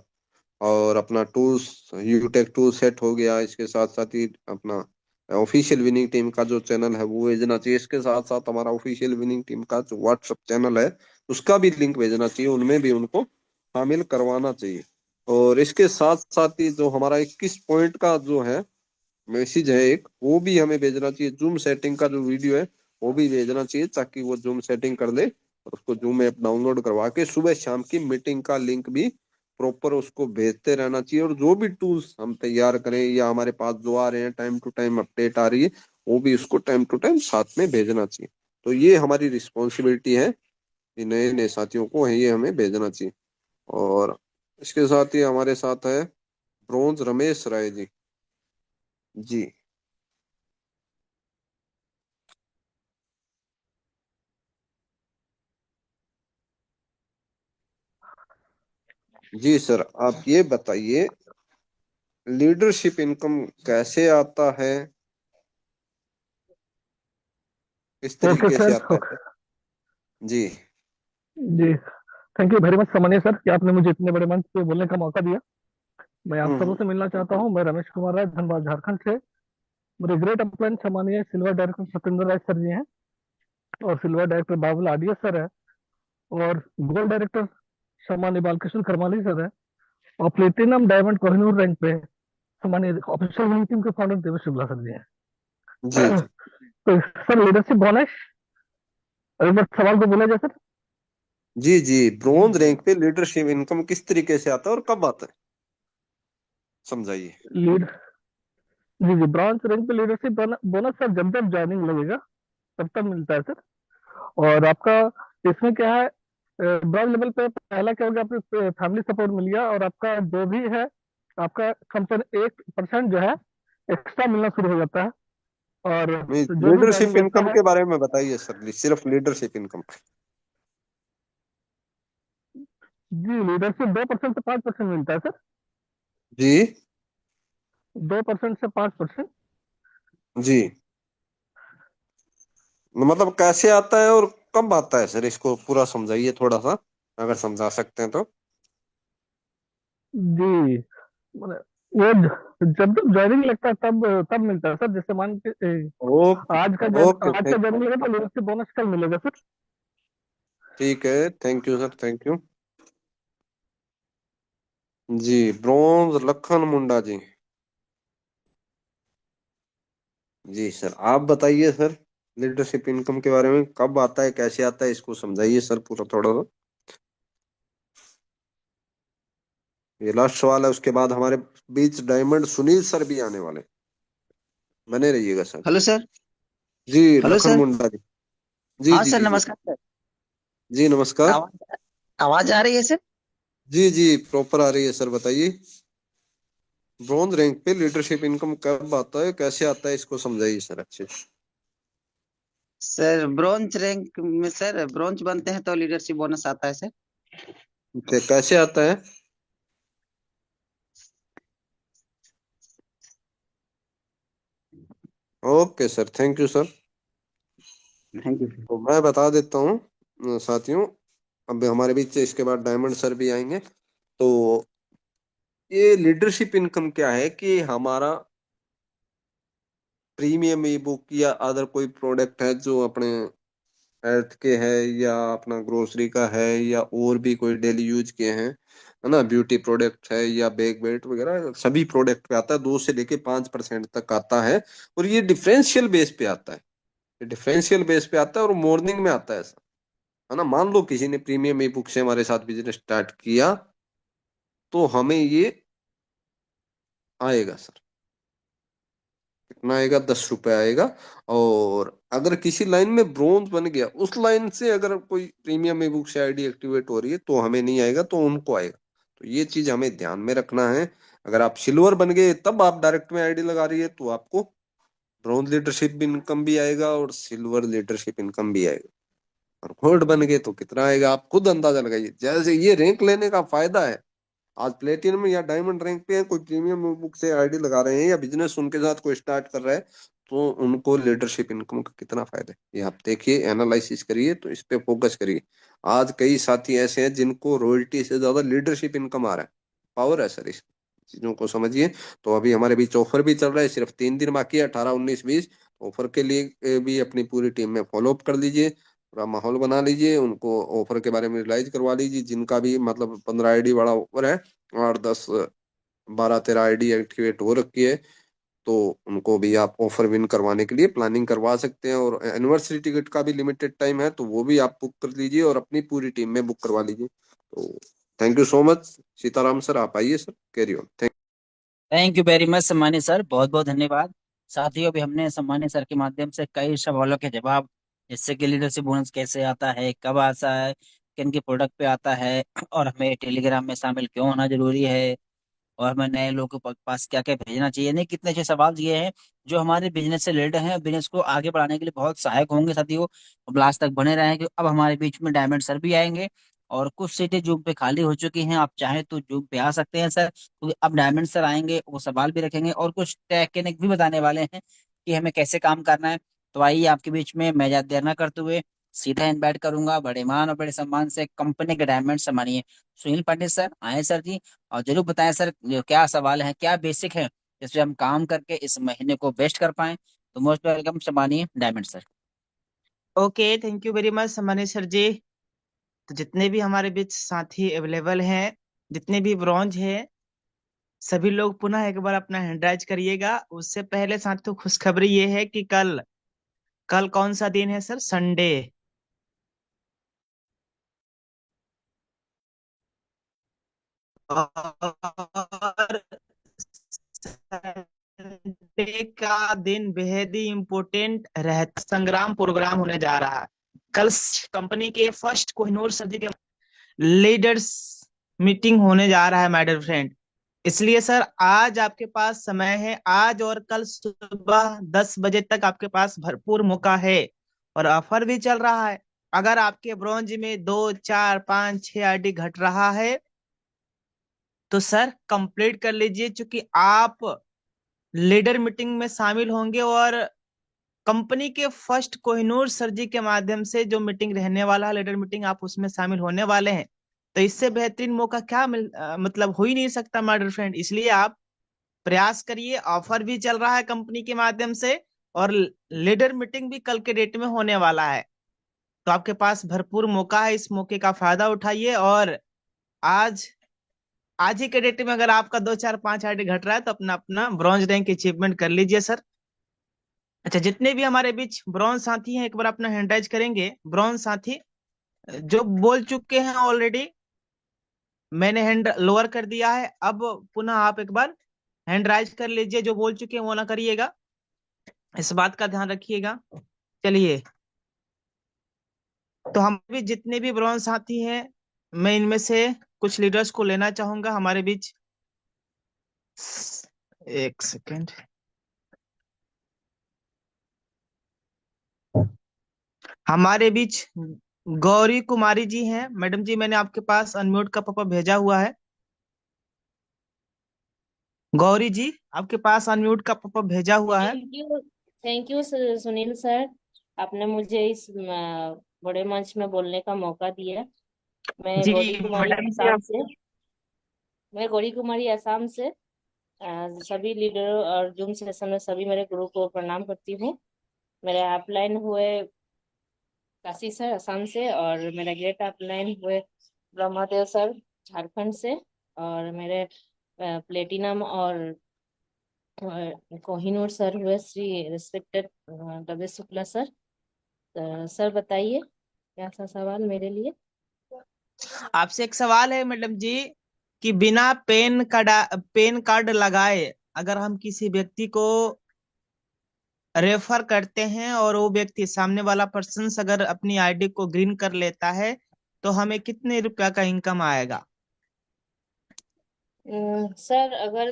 और अपना टूल्स यूटेक टूल सेट हो गया, इसके साथ साथ ही अपना ऑफिशियल विनिंग टीम का जो चैनल है वो भेजना चाहिए। इसके साथ साथ हमारा ऑफिशियल विनिंग टीम का जो व्हाट्सएप चैनल है उसका भी लिंक भेजना चाहिए, उनमें भी उनको शामिल करवाना चाहिए। और इसके साथ साथ ही जो हमारा 21 पॉइंट का जो है मैसेज है एक, वो भी हमें भेजना चाहिए। जूम सेटिंग का जो वीडियो है वो भी भेजना चाहिए, ताकि वो जूम सेटिंग कर ले और उसको जूम ऐप डाउनलोड करवा के सुबह शाम की मीटिंग का लिंक भी प्रॉपर उसको भेजते रहना चाहिए। और जो भी टूल्स हम तैयार करें या हमारे पास जो आ रहे हैं, टाइम टू टाइम अपडेट आ रही है, वो भी उसको टाइम टू टाइम साथ में भेजना चाहिए। तो ये हमारी रिस्पॉन्सिबिलिटी है कि नए नए साथियों को ये हमें भेजना चाहिए। और इसके साथ ही हमारे साथ है ब्रोंज रमेश राय जी। जी जी सर, आप ये बताइए, लीडरशिप इनकम कैसे आता है, किस ओके तरीके से सर। आता है सर? जी। जी, थैंक यू वेरी मच सामान्य सर कि आपने मुझे इतने बड़े मंच पे बोलने का मौका दिया। मैं आप सबों हम्म। से मिलना चाहता हूं। मैं रमेश कुमार राय, धनबाद झारखंड से। मेरे ग्रेट अपलाइन सामान्य सिल्वर डायरेक्टर सत्येंद्र राय सर जी हैं, और सिल्वर डायरेक्टर बाबुल आडिया सर है, और गोल्ड डायरेक्टर सामान्य बालकृष्ण करमाली सर है, और प्लेटिनम डायमंड कोहिनूर रैंक पे सामान्य ऑफिशियल विनिंग टीम के फाउंडर देवेश शुक्ला सर जी हैं। जी जी तो सर लीडरशिप बोनस एक बार सवाल को बोला जाए सर। जी जी, ब्रोंज रैंक पे लीडरशिप इनकम किस तरीके से आता है और कब आता है, समझाइए। लीड जी जी, ब्रॉन्ज रैंक पे लीडरशिप बोनस सर जब जब ज्वाइनिंग लगेगा तब तब मिलता है सर। और आपका इसमें क्या है, ब्रॉन्ज लेवल पे पहला क्या हो गया, आपको फैमिली सपोर्ट मिल गया, और आपका जो भी है आपका कंपनी 1% जो है एक्स्ट्रा मिलना शुरू हो जाता है। और नहीं, जो भी लीडरशिप ज्वाइनिंग लेता इनकम है, के बारे में बताइए सर, सिर्फ लीडरशिप इनकम। जी लीडरशिप 2% से 5% मिलता है सर। जी 2% से 5%। जी, मतलब कैसे आता है और कब आता है सर, इसको पूरा समझाइए थोड़ा सा, अगर समझा सकते हैं तो। जी मैंने वो जब जब ज्वाइनिंग लगता है तब तब मिलता है सर। जैसे मान के ओके ओके, आज का थैंक ज्वाइनिंग लगा तो लीडरशिप बोनस कल मिलेगा सर। ठीक है, thank you sir, thank you. जी, ब्रोंज लखन मुंडा जी। जी सर, आप बताइए सर, लीडरशिप इनकम के बारे में कब आता है, कैसे आता है, इसको समझाइए सर पूरा थोड़ा सा। ये लास्ट सवाल है, उसके बाद हमारे बीच डायमंड सुनील सर भी आने वाले, बने रहिएगा सर। Hello sir. जी हेलो लखन सर। मुंडा जी। जी हाँ जी सर, जी नमस्कार सर। जी, नमस्कार। आवाज आवाज आ रही है सर? जी जी, प्रॉपर आ रही है सर, बताइए। ब्रॉन्ज रैंक पे लीडरशिप इनकम कब आता है, कैसे आता है, इसको समझाइए सर अच्छे से। सर ब्रॉन्ज रैंक में सर ब्रॉन्ज बनते हैं तो लीडरशिप बोनस आता है सर। कैसे आता है? Okay sir, thank you sir. Thank you. तो मैं बता देता हूँ साथियों, अब हमारे बीच से इसके बाद डायमंड सर भी आएंगे। तो ये लीडरशिप इनकम क्या है कि हमारा प्रीमियम ई बुक या अदर कोई प्रोडक्ट है जो अपने हेल्थ के है या अपना ग्रोसरी का है या और भी कोई डेली यूज के हैं, है ना, ब्यूटी प्रोडक्ट है या बैग बेल्ट वगैरह, सभी प्रोडक्ट पे आता है, 2 से लेके 5% तक आता है। और ये डिफरेंशियल बेस पे आता है, ये डिफरेंशियल बेस पे आता है और मॉर्निंग में आता है ऐसा, है ना। मान लो किसी ने प्रीमियम ई बुक से हमारे साथ बिजनेस स्टार्ट किया तो हमें ये आएगा सर, कितना आएगा, 10 रुपए आएगा। और अगर किसी लाइन में ब्रोंज बन गया, उस लाइन से अगर कोई प्रीमियम ई बुक से आईडी एक्टिवेट हो रही है तो हमें नहीं आएगा, तो उनको आएगा। तो ये चीज हमें ध्यान में रखना है। अगर आप सिल्वर बन गए तब आप डायरेक्ट में आईडी लगा रही है तो आपको ब्रॉन्ज लीडरशिप इनकम भी आएगा और सिल्वर लीडरशिप इनकम भी आएगा। और गोल्ड बन गए तो कितना आएगा आप खुद अंदाजा लगाइए। जैसे ये रैंक लेने का फायदा है, आज प्लेटिनम या डायमंड रैंक पे है, कोई प्रीमियम बुक से आईडी लगा रहे हैं या बिजनेस उनके साथ कोई स्टार्ट कर रहा है, तो उनको लीडरशिप इनकम का कितना फायदा है ये आप देखिए, एनालिसिस करिए, तो इस पे फोकस करिए। आज कई साथी ऐसे हैं जिनको रॉयल्टी से ज्यादा लीडरशिप इनकम आ रहा है। पावर है सर, इस चीजों को समझिए। तो अभी हमारे बीच ऑफर भी चल रहा है, सिर्फ 3 दिन बाकी है, 18, 19, 20। ऑफर के लिए भी अपनी पूरी टीम में फॉलो अप कर लीजिए, पूरा माहौल बना लीजिए, उनको ऑफर के बारे में रियलाइज करवा लीजिए। जिनका भी मतलब 15 आईडी वाला ऑफर है, 8, 10, 12, 13 आईडी एक्टिवेट हो रखी है, तो उनको भी आप ऑफर विन करवाने के लिए प्लानिंग करवा सकते हैं। और एनिवर्सरी टिकट का भी लिमिटेड टाइम है, तो वो भी आप बुक कर लीजिए और अपनी पूरी टीम में बुक करवा लीजिए। तो thank you so much. Sitaram sir, आप आइए sir, carry on. Thank thank you very much सम्मानित सर, बहुत बहुत धन्यवाद। साथियों, भी हमने सम्मानित सर के माध्यम से कई सवालों के जवाब, जैसे कि लीडरशिप बोनस कैसे आता है, कब आता है, किन के प्रोडक्ट पे आता है, और हमें टेलीग्राम में शामिल क्यों होना जरूरी है, और हमें नए लोगों के पास क्या क्या भेजना चाहिए, नहीं कितने अच्छे सवाल दिए हैं जो हमारे बिजनेस से रिलेटेड हैं, बिजनेस को आगे बढ़ाने के लिए बहुत सहायक होंगे साथियों। अब लास्ट तक बने रहेंगे। अब हमारे बीच में डायमंड सर भी आएंगे, और कुछ सीटें जूम पे खाली हो चुकी हैं, आप चाहें तो जूम पे आ सकते हैं सर, क्योंकि अब डायमंड सर आएंगे, वो सवाल भी रखेंगे और कुछ टेक्निक भी बताने वाले हैं कि हमें कैसे काम करना है। तो आइए, आपके बीच में मैं ज्यादा देर न करते हुए सीधा इनवाइट करूंगा बड़े मान और बड़े सम्मान से कंपनी के डायमंड सम्मानिए सुनील पंडित सर। आए सर जी, और जरूर बताएं सर जो क्या सवाल है, क्या बेसिक है, जिसपे हम काम करके इस महीने को बेस्ट कर पाए। तो मोस्ट वेलकम सम्मानिए diamond sir. Okay, thank you very much सम्मानित सर जी। तो जितने भी हमारे बीच साथी अवेलेबल हैं, जितने भी ब्रॉन्ज हैं, सभी लोग पुनः एक बार अपना हैंड राइज करिएगा। उससे पहले साथियों, खुशखबरी ये है कि कल कल कौन सा दिन है सर? संडे। और संडे का दिन बेहद ही इम्पोर्टेंट रहता, संग्राम प्रोग्राम होने जा रहा है। कल कंपनी के फर्स्ट कोहिनूर सर के लीडर्स मीटिंग होने जा रहा है माय डियर फ्रेंड। इसलिए सर आज आपके पास समय है, आज और कल सुबह 10 बजे तक आपके पास भरपूर मौका है, और ऑफर भी चल रहा है। अगर आपके ब्रॉन्ज में 2, 4, 5, 6 आईडी घट रहा है तो सर कंप्लीट कर लीजिए, क्योंकि आप लीडर मीटिंग में शामिल होंगे, और कंपनी के फर्स्ट कोहिनूर सर जी के माध्यम से जो मीटिंग रहने वाला है, लीडर मीटिंग, आप उसमें शामिल होने वाले हैं। तो इससे बेहतरीन मौका क्या मतलब हो ही नहीं सकता माय डियर फ्रेंड। इसलिए आप प्रयास करिए, ऑफर भी चल रहा है कंपनी के माध्यम से, और लीडर मीटिंग भी कल के डेट में होने वाला है। तो आपके पास भरपूर मौका है, इस मौके का फायदा उठाइए। और आज आज ही के डेट में अगर आपका 2, 4, 5 आईडी घट रहा है तो अपना अपना ब्रॉन्ज रैंक अचीवमेंट कर लीजिए सर। अच्छा, जितने भी हमारे बीच ब्रॉन्ज साथी हैं, एक बार अपना हैंड राइज करेंगे। ब्रॉन्ज साथी जो बोल चुके हैं ऑलरेडी, मैंने हैंड लोअर कर दिया है, अब पुनः आप एक बार हैंड राइज कर लीजिए। जो बोल चुके हैं वो ना करिएगा, इस बात का ध्यान रखिएगा। चलिए, तो हम भी जितने भी ब्रॉन्ज साथी हैं, मैं इनमें से कुछ लीडर्स को लेना चाहूंगा हमारे बीच। एक सेकेंड। हमारे बीच गौरी कुमारी जी हैं। मैडम जी, मैंने आपके पास अनम्यूट का पॉपअप भेजा हुआ है। गौरी जी, आपके पास अनम्यूट का पॉपअप भेजा हुआ है। थैंक यू सुनील सर, आपने मुझे इस बड़े मंच में बोलने का मौका दिया। मैं जी गौरी कुमारी मैडम जी, आसाम आप से मैं गौरी कुमारी आसाम से सभी लीडर और जूम सेशन में सभी मेरे गुरु को प्रणाम करती हूँ। मेरे अपलाइन हुए काशी सर असम से, और मेरे ग्रेट अपलाइन हुए ब्रह्मदेव सर झारखंड से, और मेरे प्लेटिनम और कोहिनूर सर हुए Shri respected W Shukla sir. Sir बताइए क्या सा सवाल मेरे लिए। आपसे एक सवाल है मैडम जी, कि बिना पेन कार्ड लगाए अगर हम किसी व्यक्ति को रेफर करते हैं और वो व्यक्ति सामने वाला पर्सन अगर अपनी आईडी को ग्रीन कर लेता है तो हमें कितने रुपया का इनकम आएगा? सर, अगर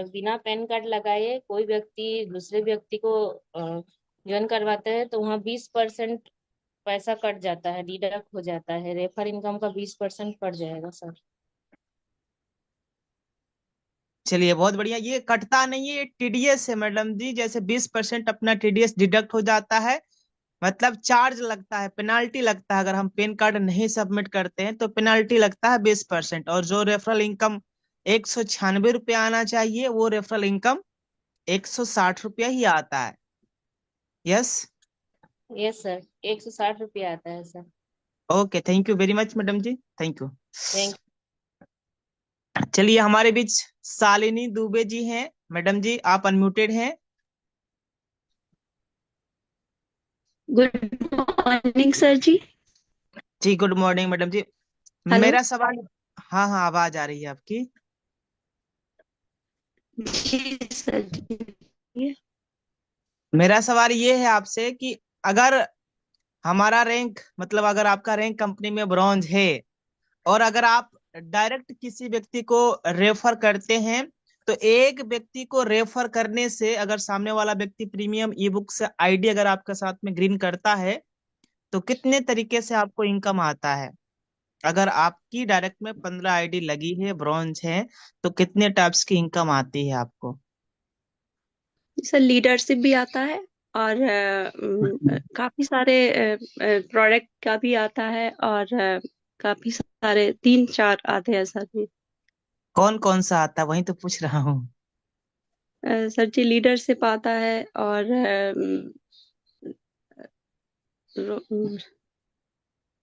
बिना पैन कार्ड लगाए कोई व्यक्ति दूसरे व्यक्ति को ज्वाइन करवाते हैं तो वहाँ 20% पैसा कट जाता है, डिडक्ट हो जाता है। रेफर इनकम का 20% कट जाएगा सर। चलिए बहुत बढ़िया। ये कटता नहीं है, ये टीडीएस है मैडम जी। जैसे 20% अपना टीडीएस डिडक्ट हो जाता है, मतलब चार्ज लगता है, पेनाल्टी लगता है। अगर हम पेन कार्ड नहीं सबमिट करते हैं तो पेनाल्टी लगता है 20%। और जो रेफरल इनकम 196 रुपया आना चाहिए, वो रेफरल इनकम 160 रुपया ही आता है। यस। यस सर, 160 रुपया आता है sir. Okay, thank you very much madam ji, thank you. Thank चलिए, हमारे बीच शालिनी दुबे जी हैं। मैडम जी, आप अनम्यूटेड हैं। गुड मॉर्निंग सर जी। जी गुड मॉर्निंग मैडम जी। हेलो मेरा सवाल, हाँ हाँ आवाज आ रही है आपकी। जी सर जी। मेरा सवाल ये है आपसे कि अगर हमारा रैंक, मतलब अगर आपका रैंक कंपनी में ब्रॉन्ज है और अगर आप डायरेक्ट किसी व्यक्ति को रेफर करते हैं, तो एक व्यक्ति को रेफर करने से अगर सामने वाला व्यक्ति प्रीमियम ई बुक से आईडी अगर आपके साथ में ग्रीन करता है तो कितने तरीके से आपको इनकम आता है? अगर आपकी डायरेक्ट में 15 आईडी लगी है, ब्रॉन्ज है, तो कितने टाइप्स की इनकम आती है आपको? सर लीडरशिप भी आता है और काफी सारे प्रोडक्ट का भी आता है, और काफी सारे 3-4 आते हैं सर जी। कौन कौन सा आता है, वही तो पूछ रहा हूँ। सर जी लीडरशिप आता है, और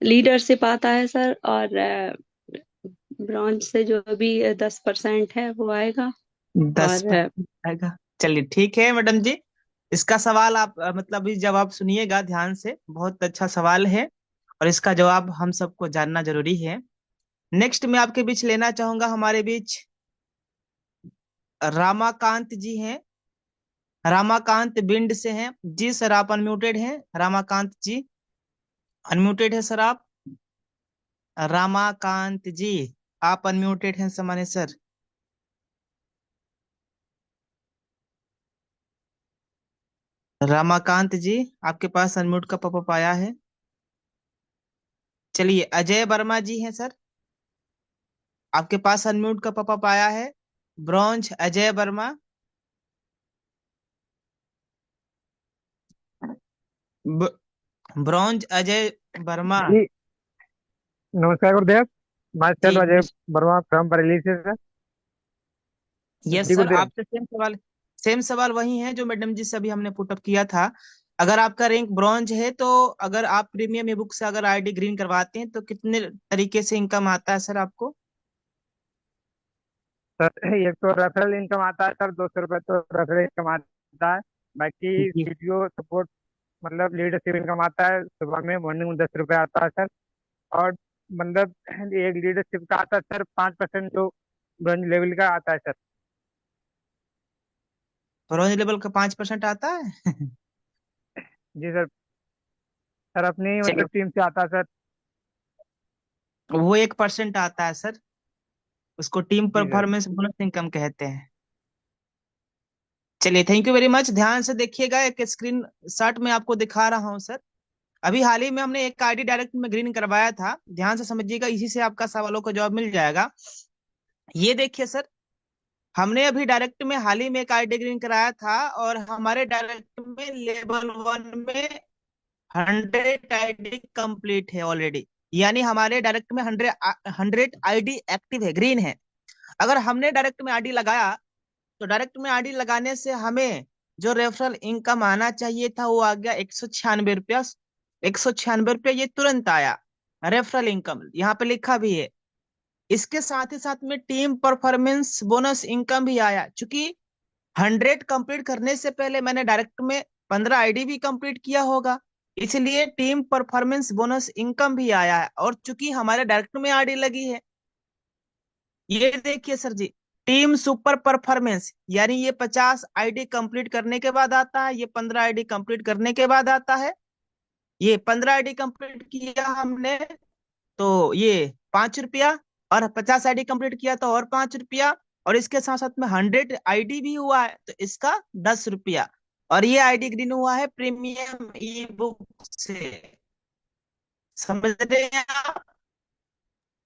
लीडरशिप आता है सर, और ब्रॉन्ज से जो भी 10% है वो आएगा। 10 और आएगा। चलिए ठीक है मैडम जी, इसका सवाल आप मतलब अभी जवाब सुनिएगा ध्यान से, बहुत अच्छा सवाल है और इसका जवाब हम सबको जानना जरूरी है। नेक्स्ट मैं आपके बीच लेना चाहूंगा, हमारे बीच रामाकांत जी हैं। रामाकांत भिंड से हैं। जी सर, आप अनम्यूटेड हैं रामाकांत जी, अनम्यूटेड है सर आप। रामाकांत जी, आप अनम्यूटेड हैं सामान्य सर। रामाकांत जी, आपके पास अनम्यूट का पॉपअप आया है। चलिए, अजय वर्मा जी हैं सर, आपके पास अनम्यूट का पॉपअप आया है। ब्रॉन्ज अजय वर्मा। ब्रॉन्ज अजय वर्मा। जी नमस्कार गुरुदेव। माई सेल्फ जी अजय वर्मा फ्रॉम बरेली से सर। यस जी सर, गुरुदेव। आपसे सेम सवाल वही है जो मैडम जी से अभी हमने पुटअप किया था। अगर आपका रैंक ब्रॉन्ज है तो अगर आप प्रीमियम ई बुक से अगर आईडी ग्रीन करवाते हैं तो कितने तरीके से इनकम आता है सर आपको? सर एक तो रेफरल इनकम आता है सर, 200 रुपये तो रेफरल इनकम आता है। बाकी जी सीपीओ सपोर्ट मतलब लीडरशिप इनकम आता है, सुबह में मॉर्निंग में 10 रुपये आता है सर। और मतलब एक लीडरशिप का आता है सर 5%, जो ब्रॉन्ज लेवल का आता है सर। ब्रॉन्ज लेवल का 5% आता है। जी सर। सर अपनी चलिए, मतलब टीम से आता है सर। वो 1% आता है सर, उसको टीम जी सर। परफॉर्मेंस बोनस इनकम कहते हैं। चलिए, थैंक यू वेरी मच। ध्यान से देखिएगा, एक स्क्रीन शॉट में आपको दिखा रहा हूं सर। अभी हाल ही में हमने एक आईडी डायरेक्ट में ग्रीन करवाया था, ध्यान से समझिएगा, इसी से आपका सवालों का जवाब मिल जाएगा। ये देखिए सर, हमने अभी डायरेक्ट में हाल ही में एक आईडी ग्रीन कराया था और हमारे डायरेक्ट में लेवल 1 में 100 आईडी कंप्लीट है ऑलरेडी, यानी हमारे डायरेक्ट में 100 आईडी एक्टिव है, ग्रीन है। अगर हमने डायरेक्ट में आईडी लगाया तो डायरेक्ट में आईडी लगाने से हमें जो रेफरल इनकम आना चाहिए था वो आ गया 196 रुपया। 196 रुपया ये तुरंत आया रेफरल इनकम, यहाँ पे लिखा भी है। इसके साथ ही साथ में टीम परफॉर्मेंस बोनस इनकम भी आया। चूंकि 100 कंप्लीट करने से पहले मैंने डायरेक्ट में 15 आईडी भी कंप्लीट किया होगा, इसलिए टीम परफॉर्मेंस बोनस इनकम भी आया है। और चूंकि हमारे डायरेक्ट में आईडी लगी है, ये देखिए सर जी, टीम सुपर परफॉर्मेंस, यानी ये 50 आईडी कंप्लीट करने के बाद आता है, ये 15 आईडी कंप्लीट करने के बाद आता है। ये 15 आईडी कंप्लीट किया हमने तो ये 5 रुपया, और 50 आईडी कंप्लीट किया तो और 5 रुपया, और इसके साथ साथ में 100 आईडी भी हुआ है तो इसका 10 रुपया। और ये आईडी ग्रीन हुआ है प्रीमियम ई बुक से, समझ रहे हैं आप?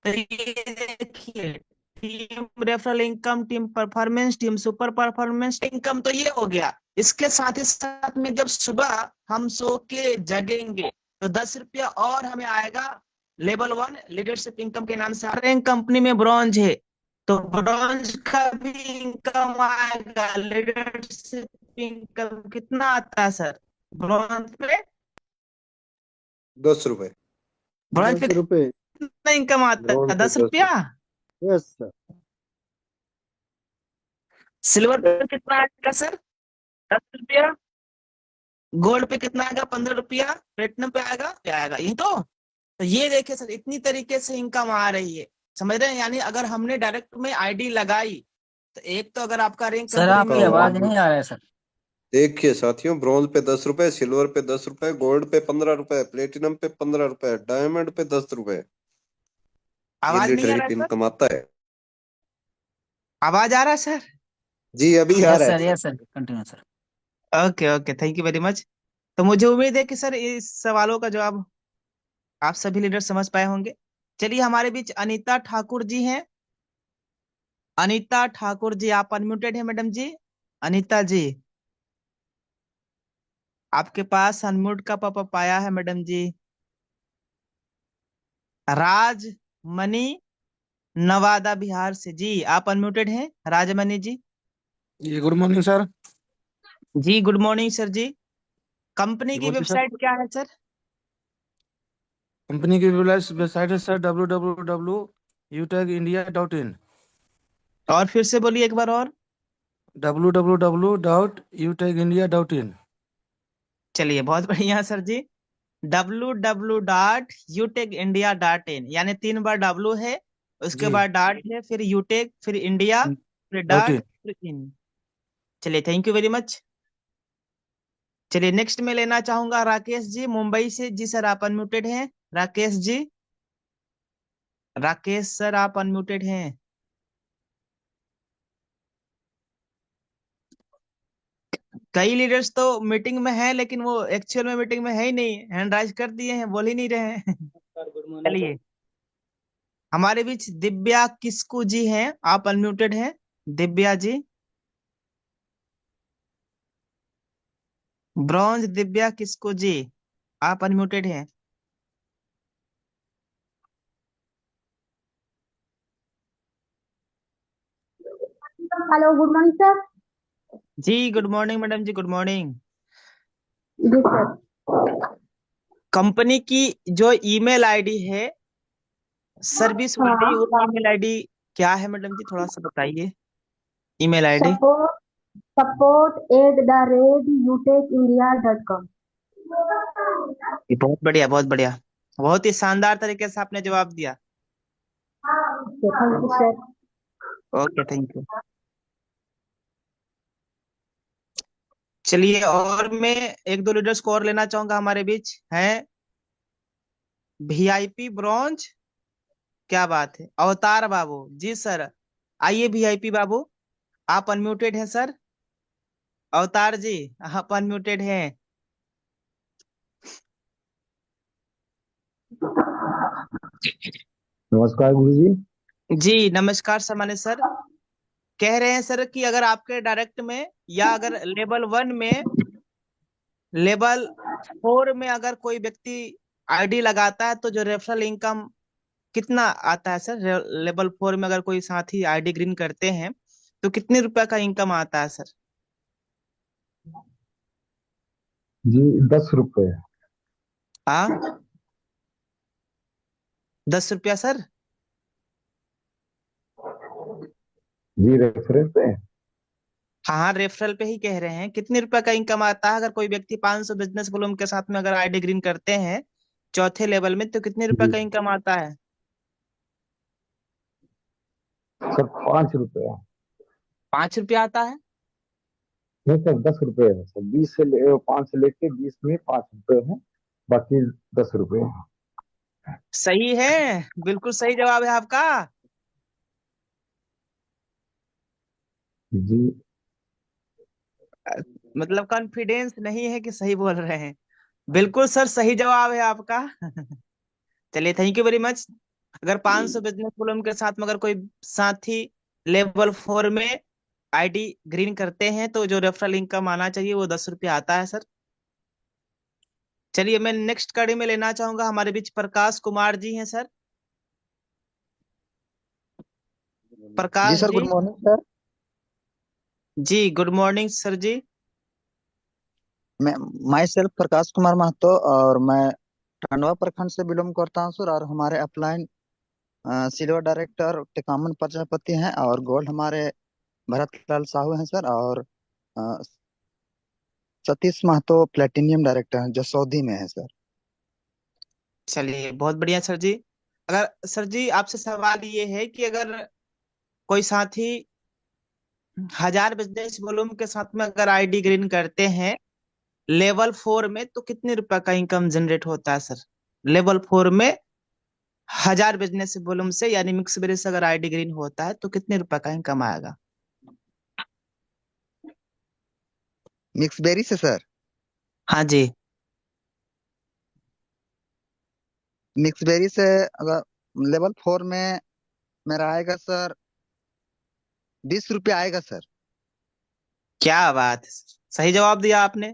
तो ये देखिए, team referral income, team performance, team super performance income, तो ये हो गया। इसके साथ ही साथ में जब सुबह हम सो के जगेंगे तो 10 रुपया और हमें आएगा लेवल 1 लीडरशिप इनकम के नाम से। रैंक कंपनी में ब्रॉन्ज है तो ब्रॉन्ज का भी इनकम आएगा। लीडरशिप इनकम कितना आता है सर ब्रॉन्ज पे? 10 रुपए। ब्रॉन्ज पे 10 रुपए कितना इनकम आता है? 10 रुपया। Yes sir. सिल्वर पे कितना आएगा सर? 10 रुपया। गोल्ड पे कितना आएगा? 15 रुपया। प्लेटिनम पे आएगा यही तो ये देखिए सर, इतनी तरीके से इनकम आ रही है, समझ रहे हैं? यानी अगर हमने डायरेक्ट में आईडी लगाई तो एक तो अगर आपका रैंक सर आपकी आवाज नहीं आ रहा है सर। देखिए साथियों, ब्रॉन्ज पे 10 रुपए, सिल्वर पे 10 रुपए, गोल्ड पे 15 रुपए, प्लेटिनम पे 15 रुपए, डायमंड पे 10 रुपए। ये आवाज नहीं आ रहा लीडरशिप है सर? इनकम आता है। आवाज आ रहा है सर? जी अभी आ रहा है yes sir, continue sir. Okay okay, thank you very much. तो मुझे उम्मीद है कि सर इस सवालों का जवाब आप सभी लीडर समझ पाए होंगे। चलिए, हमारे बीच अनीता ठाकुर जी हैं। अनीता ठाकुर जी, आप अनम्यूटेड हैं मैडम जी। अनीता जी, आपके पास अनम्यूट का पॉपअप आया है मैडम जी। राजमणि नवादा बिहार से, जी आप अनम्यूटेड हैं राजमणि जी। जी गुड मॉर्निंग सर। जी गुड मॉर्निंग सर जी। कंपनी जी की बोलिए सर। वेबसाइट क्या है सर? कंपनी की वेबसाइट है सर www.utegindia.in। और फिर से बोलिए एक बार और। www.utegindia.in। चलिए बहुत बढ़िया सर जी। www.utegindia.in, यानी 3 बार W है, उसके जी बाद डॉट है, फिर यूटेक, फिर इंडिया, फिर डॉट, .in। फिर इन। चलिए थैंक यू वेरी मच। चलिए नेक्स्ट में लेना चाहूंगा राकेश जी मुंबई से। जी सर आप अनम्यूटेड हैं राकेश जी। राकेश सर आप अनम्यूटेड हैं। कई लीडर्स तो मीटिंग में हैं लेकिन वो एक्चुअल में मीटिंग में है ही नहीं, हैंड राइज कर दिए हैं, बोल ही नहीं रहे हैं। चलिए, हमारे बीच दिव्या किस्कू जी हैं, आप अनम्यूटेड हैं दिव्या जी। ब्रॉन्ज दिव्या किस्कू जी, आप अनम्यूटेड हैं। Hello good morning sir. जी गुड मॉर्निंग मैडम जी, गुड मॉर्निंग। जी सर। कंपनी की जो ईमेल आईडी है सर्विस वाली, वो ईमेल आईडी क्या है मैडम जी, थोड़ा सा बताइए ईमेल आईडी। support@utekindia.com। बहुत बढ़िया बहुत बढ़िया, बहुत ही शानदार तरीके से आपने जवाब दिया। Thank you sir. Okay thank you. चलिए, और मैं एक दो लीडर्स को और लेना चाहूंगा हमारे बीच हैं। वीआईपी ब्रॉन्ज, क्या बात है, अवतार बाबू जी सर आइए। वीआईपी बाबू आप अनम्यूटेड हैं सर। अवतार जी आप अनम्यूटेड हैं। नमस्कार गुरुजी। जी नमस्कार सामान्य सर। कह रहे हैं सर कि अगर आपके डायरेक्ट में या अगर लेवल 1 में, लेवल 4 में अगर कोई व्यक्ति आईडी लगाता है तो जो रेफरल इनकम कितना आता है सर? लेवल 4 में अगर कोई साथी आईडी ग्रीन करते हैं तो कितने रुपए का इनकम आता है सर? जी 10 रुपए। हाँ 10 रुपया सर? जी रेफरेंस पे। हाँ रेफरल पे ही कह रहे हैं। कितने रुपए का इनकम आता है अगर कोई व्यक्ति 500 बिजनेस वॉल्यूम के साथ में अगर आईडी ग्रीन करते हैं चौथे लेवल में, तो कितने रुपए जी का इनकम आता है? सर 5 रुपए। 5 रुपया आता है? नहीं सर 10 रुपए है सर, 5 से लेके 20 में 5 रुपए है, बाकी 10 रुपए। सही है, बिल्कुल सही जवाब है आपका। जी मतलब कॉन्फिडेंस नहीं है कि सही बोल रहे हैं। बिल्कुल सर सही जवाब है आपका। चलिए थैंक यू वेरी मच। अगर 500 बिजनेस वॉल्यूम के साथ में अगर कोई साथी लेवल 4 में आईडी ग्रीन करते हैं तो जो रेफरल इनकम आना चाहिए वो 10 रुपया आता है सर। चलिए मैं नेक्स्ट कड़ी में लेना चाहूंगा, हमारे बीच प्रकाश कुमार जी हैं सर। जी प्रकाश सर, जी। Good morning sir. जी गुड मॉर्निंग सर जी। मैं माई सेल्फ प्रकाश कुमार महतो और मैं टंडवा प्रखंड से बिलोंग करता हूँ सर। और हमारे अपलाइन सिल्वर डायरेक्टर टिकामन प्रजापति हैं और गोल्ड हमारे भरत लाल साहू हैं सर। और अ, सतीश महतो प्लेटिनियम डायरेक्टर हैं जो सऊदी में है सर। चलिए बहुत बढ़िया सर जी। अगर सर जी आपसे सवाल ये है कि अगर कोई साथी 1000 बिजनेस वॉल्यूम के साथ में अगर आईडी ग्रीन करते हैं लेवल 4 में तो कितने रुपए का इनकम जनरेट होता है सर? लेवल 4 में 1000 बिजनेस वॉल्यूम से यानी मिक्स बेरी से अगर आईडी ग्रीन होता है तो कितने रुपए का इनकम आएगा? मिक्स बेरी से सर? हाँ जी। मिक्स बेरी से अगर लेवल 4 में मेरा आएगा सर 20 रुपये आएगा सर। क्या बात है सर, सही जवाब दिया आपने।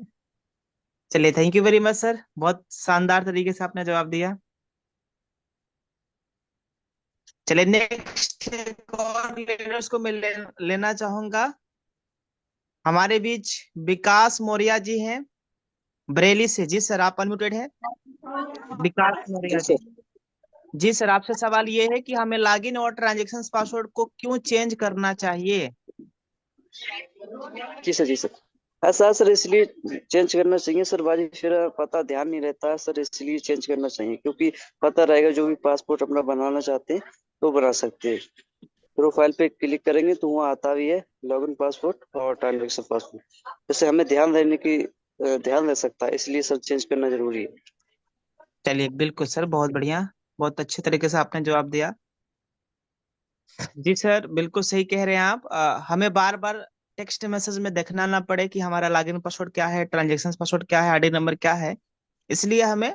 चलिए thank you very much sir, बहुत शानदार तरीके से आपने जवाब दिया। चलिए नेक्स्ट एक और लीडर्स को मैं लेना चाहूंगा। हमारे बीच विकास मौर्य जी हैं बरेली से। जी सर आप अनम्यूटेड हैं। विकास जी मौर्य जी। सर। जी सर आपसे सवाल ये है कि हमें लॉगिन और ट्रांजैक्शन पासवर्ड को क्यों चेंज करना चाहिए? जी सर। जी सर। ऐसा है सर, इसलिए चेंज करना चाहिए सर बाजी, फिर पता ध्यान नहीं रहता है सर, इसलिए चेंज करना चाहिए क्योंकि पता रहेगा जो भी पासपोर्ट अपना बनाना चाहते हैं तो बना सकते हैं। प्रोफाइल पे क्लिक करेंगे तो वहाँ आता भी है लॉगिन पासपोर्ट और ट्रांजेक्शन पासपोर्ट, जैसे हमें ध्यान रह सकता है, इसलिए सर चेंज करना जरूरी है। चलिए बिल्कुल सर, बहुत बढ़िया, बहुत अच्छे तरीके से आपने जवाब दिया। जी सर बिल्कुल सही कह रहे हैं आप। हमें बार बार टेक्स्ट मैसेज में देखना ना पड़े कि हमारा लॉगिन पासवर्ड क्या है, ट्रांजेक्शन पासवर्ड क्या है, आईडी नंबर क्या है। इसलिए हमें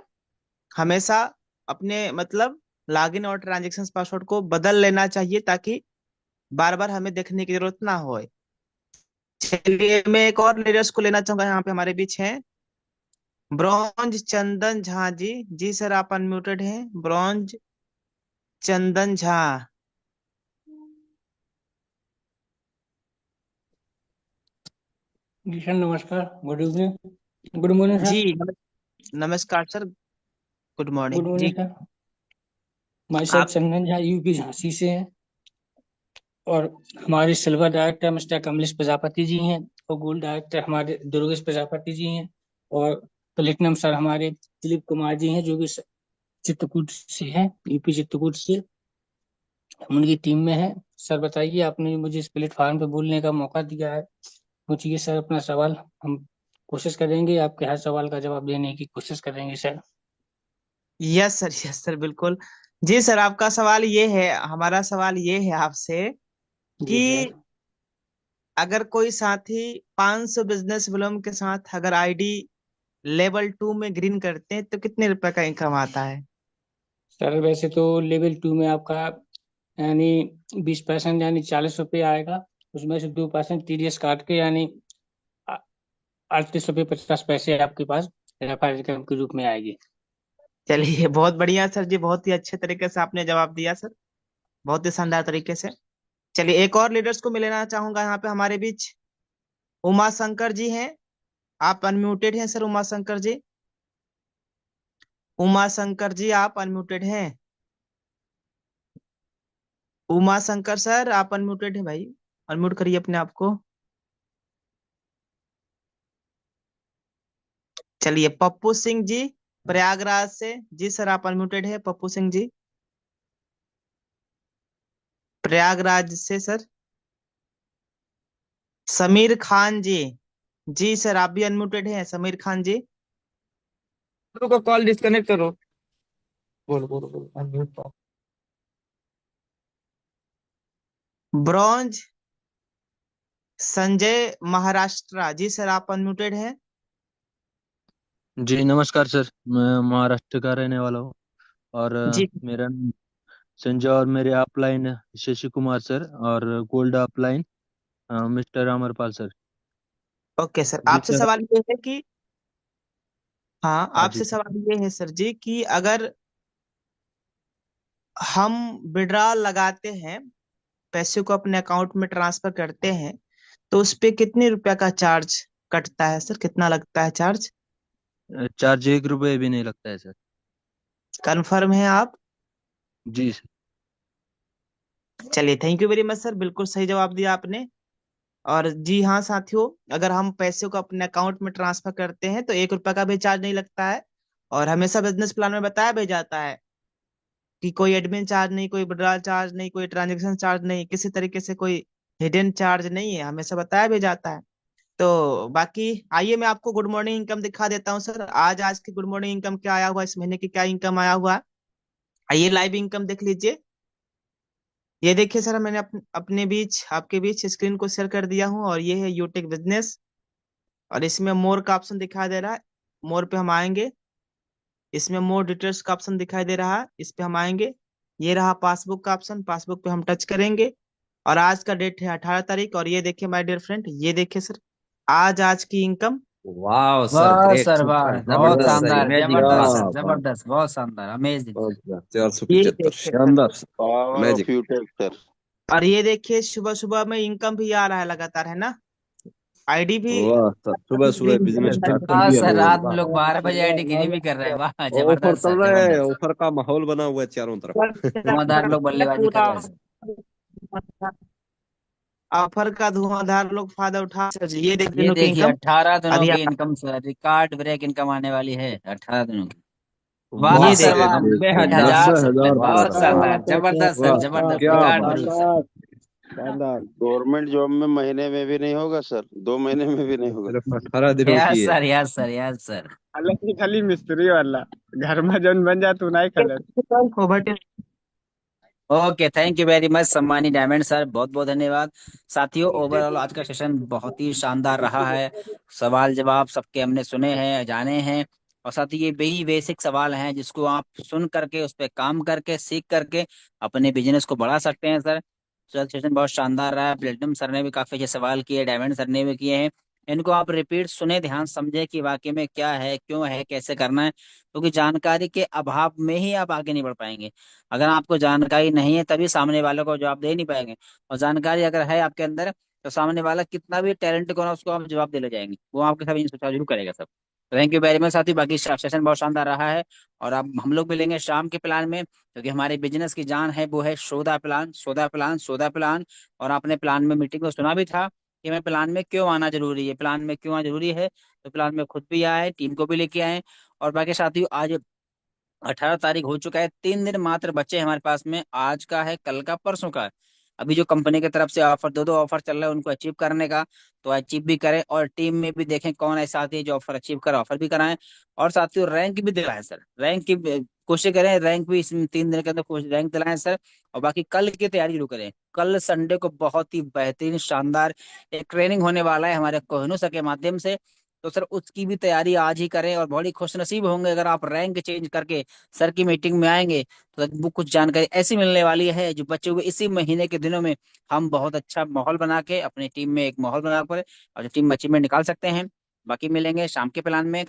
हमेशा अपने मतलब लॉगिन और ट्रांजेक्शन पासवर्ड को बदल लेना चाहिए ताकि बार बार हमें देखने की जरूरत ना हो। चलिए मैं एक और लीडर्स को लेना चाहूंगा, यहाँ पे हमारे बीच हैं ब्रॉन्ज चंदन झा जी। जी सर आप अनम्यूटेड हैं। ब्रॉन्ज चंदन झा। जी सर नमस्कार, गुड इवनिंग, गुड मॉर्निंग जी सर। नमस्कार sir, good good morning morning जी। सर। माई सेल्फ आप चंदन झा, यूपी झांसी से हैं। और हमारे silver director mister Kamlesh Prajapati ji हैं और गोल्ड डायरेक्टर हमारे दुर्गेश प्रजापति जी हैं। और प्लेटिनम सर हमारे दिलीप कुमार जी हैं जो कि चित्रकूट से हैं, यूपी चित्रकूट से। हम उनकी टीम में है। सर बताइए, आपने मुझे इस प्लेटफॉर्म पे बोलने का मौका दिया है, पूछिए सर अपना सवाल। हम कोशिश करेंगे आपके हर सवाल का जवाब देने की कोशिश करेंगे सर। यस सर बिल्कुल। जी सर आपका सवाल ये है, हमारा सवाल ये है आपसे जी कि सर। अगर कोई साथी 500 बिजनेस वॉल्यूम के साथ अगर आईडी लेवल 2 में ग्रीन करते हैं तो कितने रुपए का इनकम आता है? सर वैसे तो लेवल 2 में आपका यानी 20% यानी 40 रुपये आएगा। उसमें से 2% TDS काट के यानी 38 रुपये 50 पैसे आपके पास रेफर इनकम के रूप में आएगी। चलिए बहुत बढ़िया सर जी, बहुत ही अच्छे तरीके से आपने जवाब दिया सर, बहुत ही शानदार तरीके से। चलिए एक और लीडर्स को मिलना चाहूंगा यहाँ पे हमारे बीच। उमा शंकर जी हैं, आप अनम्यूटेड हैं सर। उमा शंकर जी, उमा शंकर जी आप अनम्यूटेड हैं। उमा शंकर सर आप अनम्यूटेड हैं भाई, अनम्यूट करिए अपने आप को। चलिए पप्पू सिंह जी प्रयागराज से, जी सर आप अनम्यूटेड है पप्पू सिंह जी, प्रयागराज से सर। समीर खान जी, जी सर आप भी अनम्यूटेड हैं समीर खान जी। को कॉल डिस्कनेक्ट करो। बोलो बोलो बोलो अनम्यूट। ब्रॉन्ज संजय महाराष्ट्र, जी सर आप अनम्यूटेड हैं। जी नमस्कार सर, मैं महाराष्ट्र का रहने वाला हूँ और जी मेरा नाम संजय और मेरे अपलाइन शशि कुमार सर और gold upline mister Amarpal sir. Okay sir, जी आपसे सर। सवाल ये है कि हाँ हाँ जी आपसे सवाल ये है सर जी कि अगर हम विड्रॉल लगाते हैं, पैसे को अपने अकाउंट में ट्रांसफर करते हैं, तो उस पे कितने रुपया का चार्ज कटता है सर, कितना लगता है चार्ज? चार्ज 1 रुपये भी नहीं लगता है सर। कंफर्म है आप? जी सर। चलिए thank you very much sir, बिल्कुल सही जवाब दिया आपने। और जी हाँ साथियों, अगर हम पैसे को अपने अकाउंट में ट्रांसफर करते हैं तो 1 रुपया का भी चार्ज नहीं लगता है। और हमेशा बिजनेस प्लान में बताया भी जाता है कि कोई एडमिन चार्ज नहीं, कोई विड्रॉल चार्ज नहीं, कोई ट्रांजेक्शन चार्ज नहीं, किसी तरीके से कोई हिडन चार्ज नहीं है, हमेशा बताया भी जाता है। तो बाकी आइए मैं आपको गुड मॉर्निंग इनकम दिखा देता हूँ सर। आज की गुड मॉर्निंग इनकम क्या आया हुआ है, इस महीने की क्या इनकम आया हुआ है, आइए लाइव इनकम देख लीजिए। ये देखिए सर, मैंने अपने बीच आपके बीच स्क्रीन को शेयर कर दिया हूँ और ये है यूटेक बिजनेस। और इसमें मोर का ऑप्शन दिखाई दे रहा है, मोर पे हम आएंगे। इसमें मोर डिटेल्स का ऑप्शन दिखाई दे रहा है, इस पे हम आएंगे। ये रहा पासबुक का ऑप्शन, पासबुक पे हम टच करेंगे। और आज का डेट है 18 तारीख। और ये देखिए माय डियर फ्रेंड, ये देखिए सर आज की इनकम। वाह सर, वाह ग्रेट, सर वाह, सुपर, बहुत जबरदस्त सर, शानदार, इमेजिंग क्या सर, बात। जबरदस्त, बहुत शानदार, अमेजिंग। 475 देखिए शानदार, पावर ऑफ मैजिक। यूटेक सर। और ये देखिए सुबह सुबह में इनकम भी आ रहा है लगातार, है ना? आईडी भी वाह सर, सुबह सुबह ग्रीन बिजनेस चल रहा स्टार्ट है। कर हाँ दिया सर, लोगों रात ने। में लोग 12 बजे आईडी गिरी भी कर रहे हैं, वाह ऑफर जबरदस्त चल सर, रहा है, जबरदस्त। ऑफर का माहौल बना हुआ है चारों तरफ। धुआंधार लोग बल्लेबाजी कर रहे हैं सर। ऑफर का धुआंधार लोग फायदा उठा सर जी। ये देख ये दिनों की देखिए इनकम 18 दिनों अभी की income sir, record break income आने वाली है 18 दिनों की। वाह ये वाह सर देखिए वाह, एक 90,000 से प्लस, 90,000 बहुत प्लस। वाह शानदार, जबरदस्त सर, वाह, जबरदस्त, क्या रिकॉर्ड बात। Break sir. शानदार। गवर्नमेंट जॉब में महीने में भी नहीं होगा सर, 2 महीने में भी नहीं होगा। सिर्फ 18 दिनों की यस है। Sir, yes sir, yes sir. हालांकि खाली मिस्त्री वाला घर में जौन बन जा तू नहीं खलत। Okay, thank you very much सम्मानी डायमंड सर, बहुत बहुत धन्यवाद। साथियों ओवरऑल आज का सेशन बहुत ही शानदार रहा है। सवाल जवाब सबके हमने सुने हैं, जाने हैं। और साथ ही ये वही बेसिक सवाल हैं जिसको आप सुन करके उस पर काम करके सीख करके अपने बिजनेस को बढ़ा सकते हैं सर। सर सेशन बहुत शानदार रहा है, प्लेटिनम सर ने भी काफी अच्छे सवाल किए, डायमंड सर ने भी किए हैं। इनको आप रिपीट सुने, ध्यान समझे कि वाकई में क्या है, क्यों है, कैसे करना है, क्योंकि जानकारी के अभाव में ही आप आगे नहीं बढ़ पाएंगे। अगर आपको जानकारी नहीं है तभी सामने वाले को जवाब दे नहीं पाएंगे। और जानकारी अगर है आपके अंदर तो सामने वाला कितना भी टैलेंट को ना उसको आप जवाब दे ले जाएंगे, वो आपके साथ सोचा जरूर करेगा सब। थैंक यू वेरी मच साथी, बाकी सेशन बहुत शानदार रहा है। और अब हम लोग मिलेंगे शाम के प्लान में, क्योंकि हमारे बिजनेस की जान है वो है सौदा प्लान, सौदा प्लान, सौदा प्लान। और आपने प्लान में मीटिंग में सुना भी था कि मैं प्लान में क्यों आना जरूरी है, प्लान में क्यों आना जरूरी है। तो प्लान में खुद भी आए, टीम को भी लेके आए। और बाकी साथियों आज 18 तारीख हो चुका है, 3 दिन मात्र बचे हैं हमारे पास में, आज का है, कल का, परसों का है। अभी जो कंपनी की तरफ से ऑफर, दो ऑफर चल रहे हैं उनको अचीव करने का, तो अचीव भी करें और टीम में भी देखें कौन ऐसा आती है जो ऑफर अचीव कर, ऑफर भी कराएं। और साथियों रैंक भी दिलाएं सर, रैंक की कोशिश करें, रैंक भी इस 3 दिन के अंदर रैंक दिलाएं सर। और बाकी कल की तैयारी शुरू करें, कल संडे को बहुत ही बेहतरीन शानदार एक ट्रेनिंग होने वाला है हमारे कोहिनूर सर के माध्यम से। तो सर उसकी भी तैयारी आज ही करें, और बड़ी खुशनसीब होंगे अगर आप रैंक चेंज करके सर की मीटिंग में आएंगे, तो वो कुछ जानकारी ऐसी मिलने वाली है जो बच्चों को इसी महीने के दिनों में हम बहुत अच्छा माहौल बना के अपनी टीम में एक माहौल बना कर और जो टीम अचीवमेंट निकाल सकते हैं। बाकी मिलेंगे शाम के प्लान में।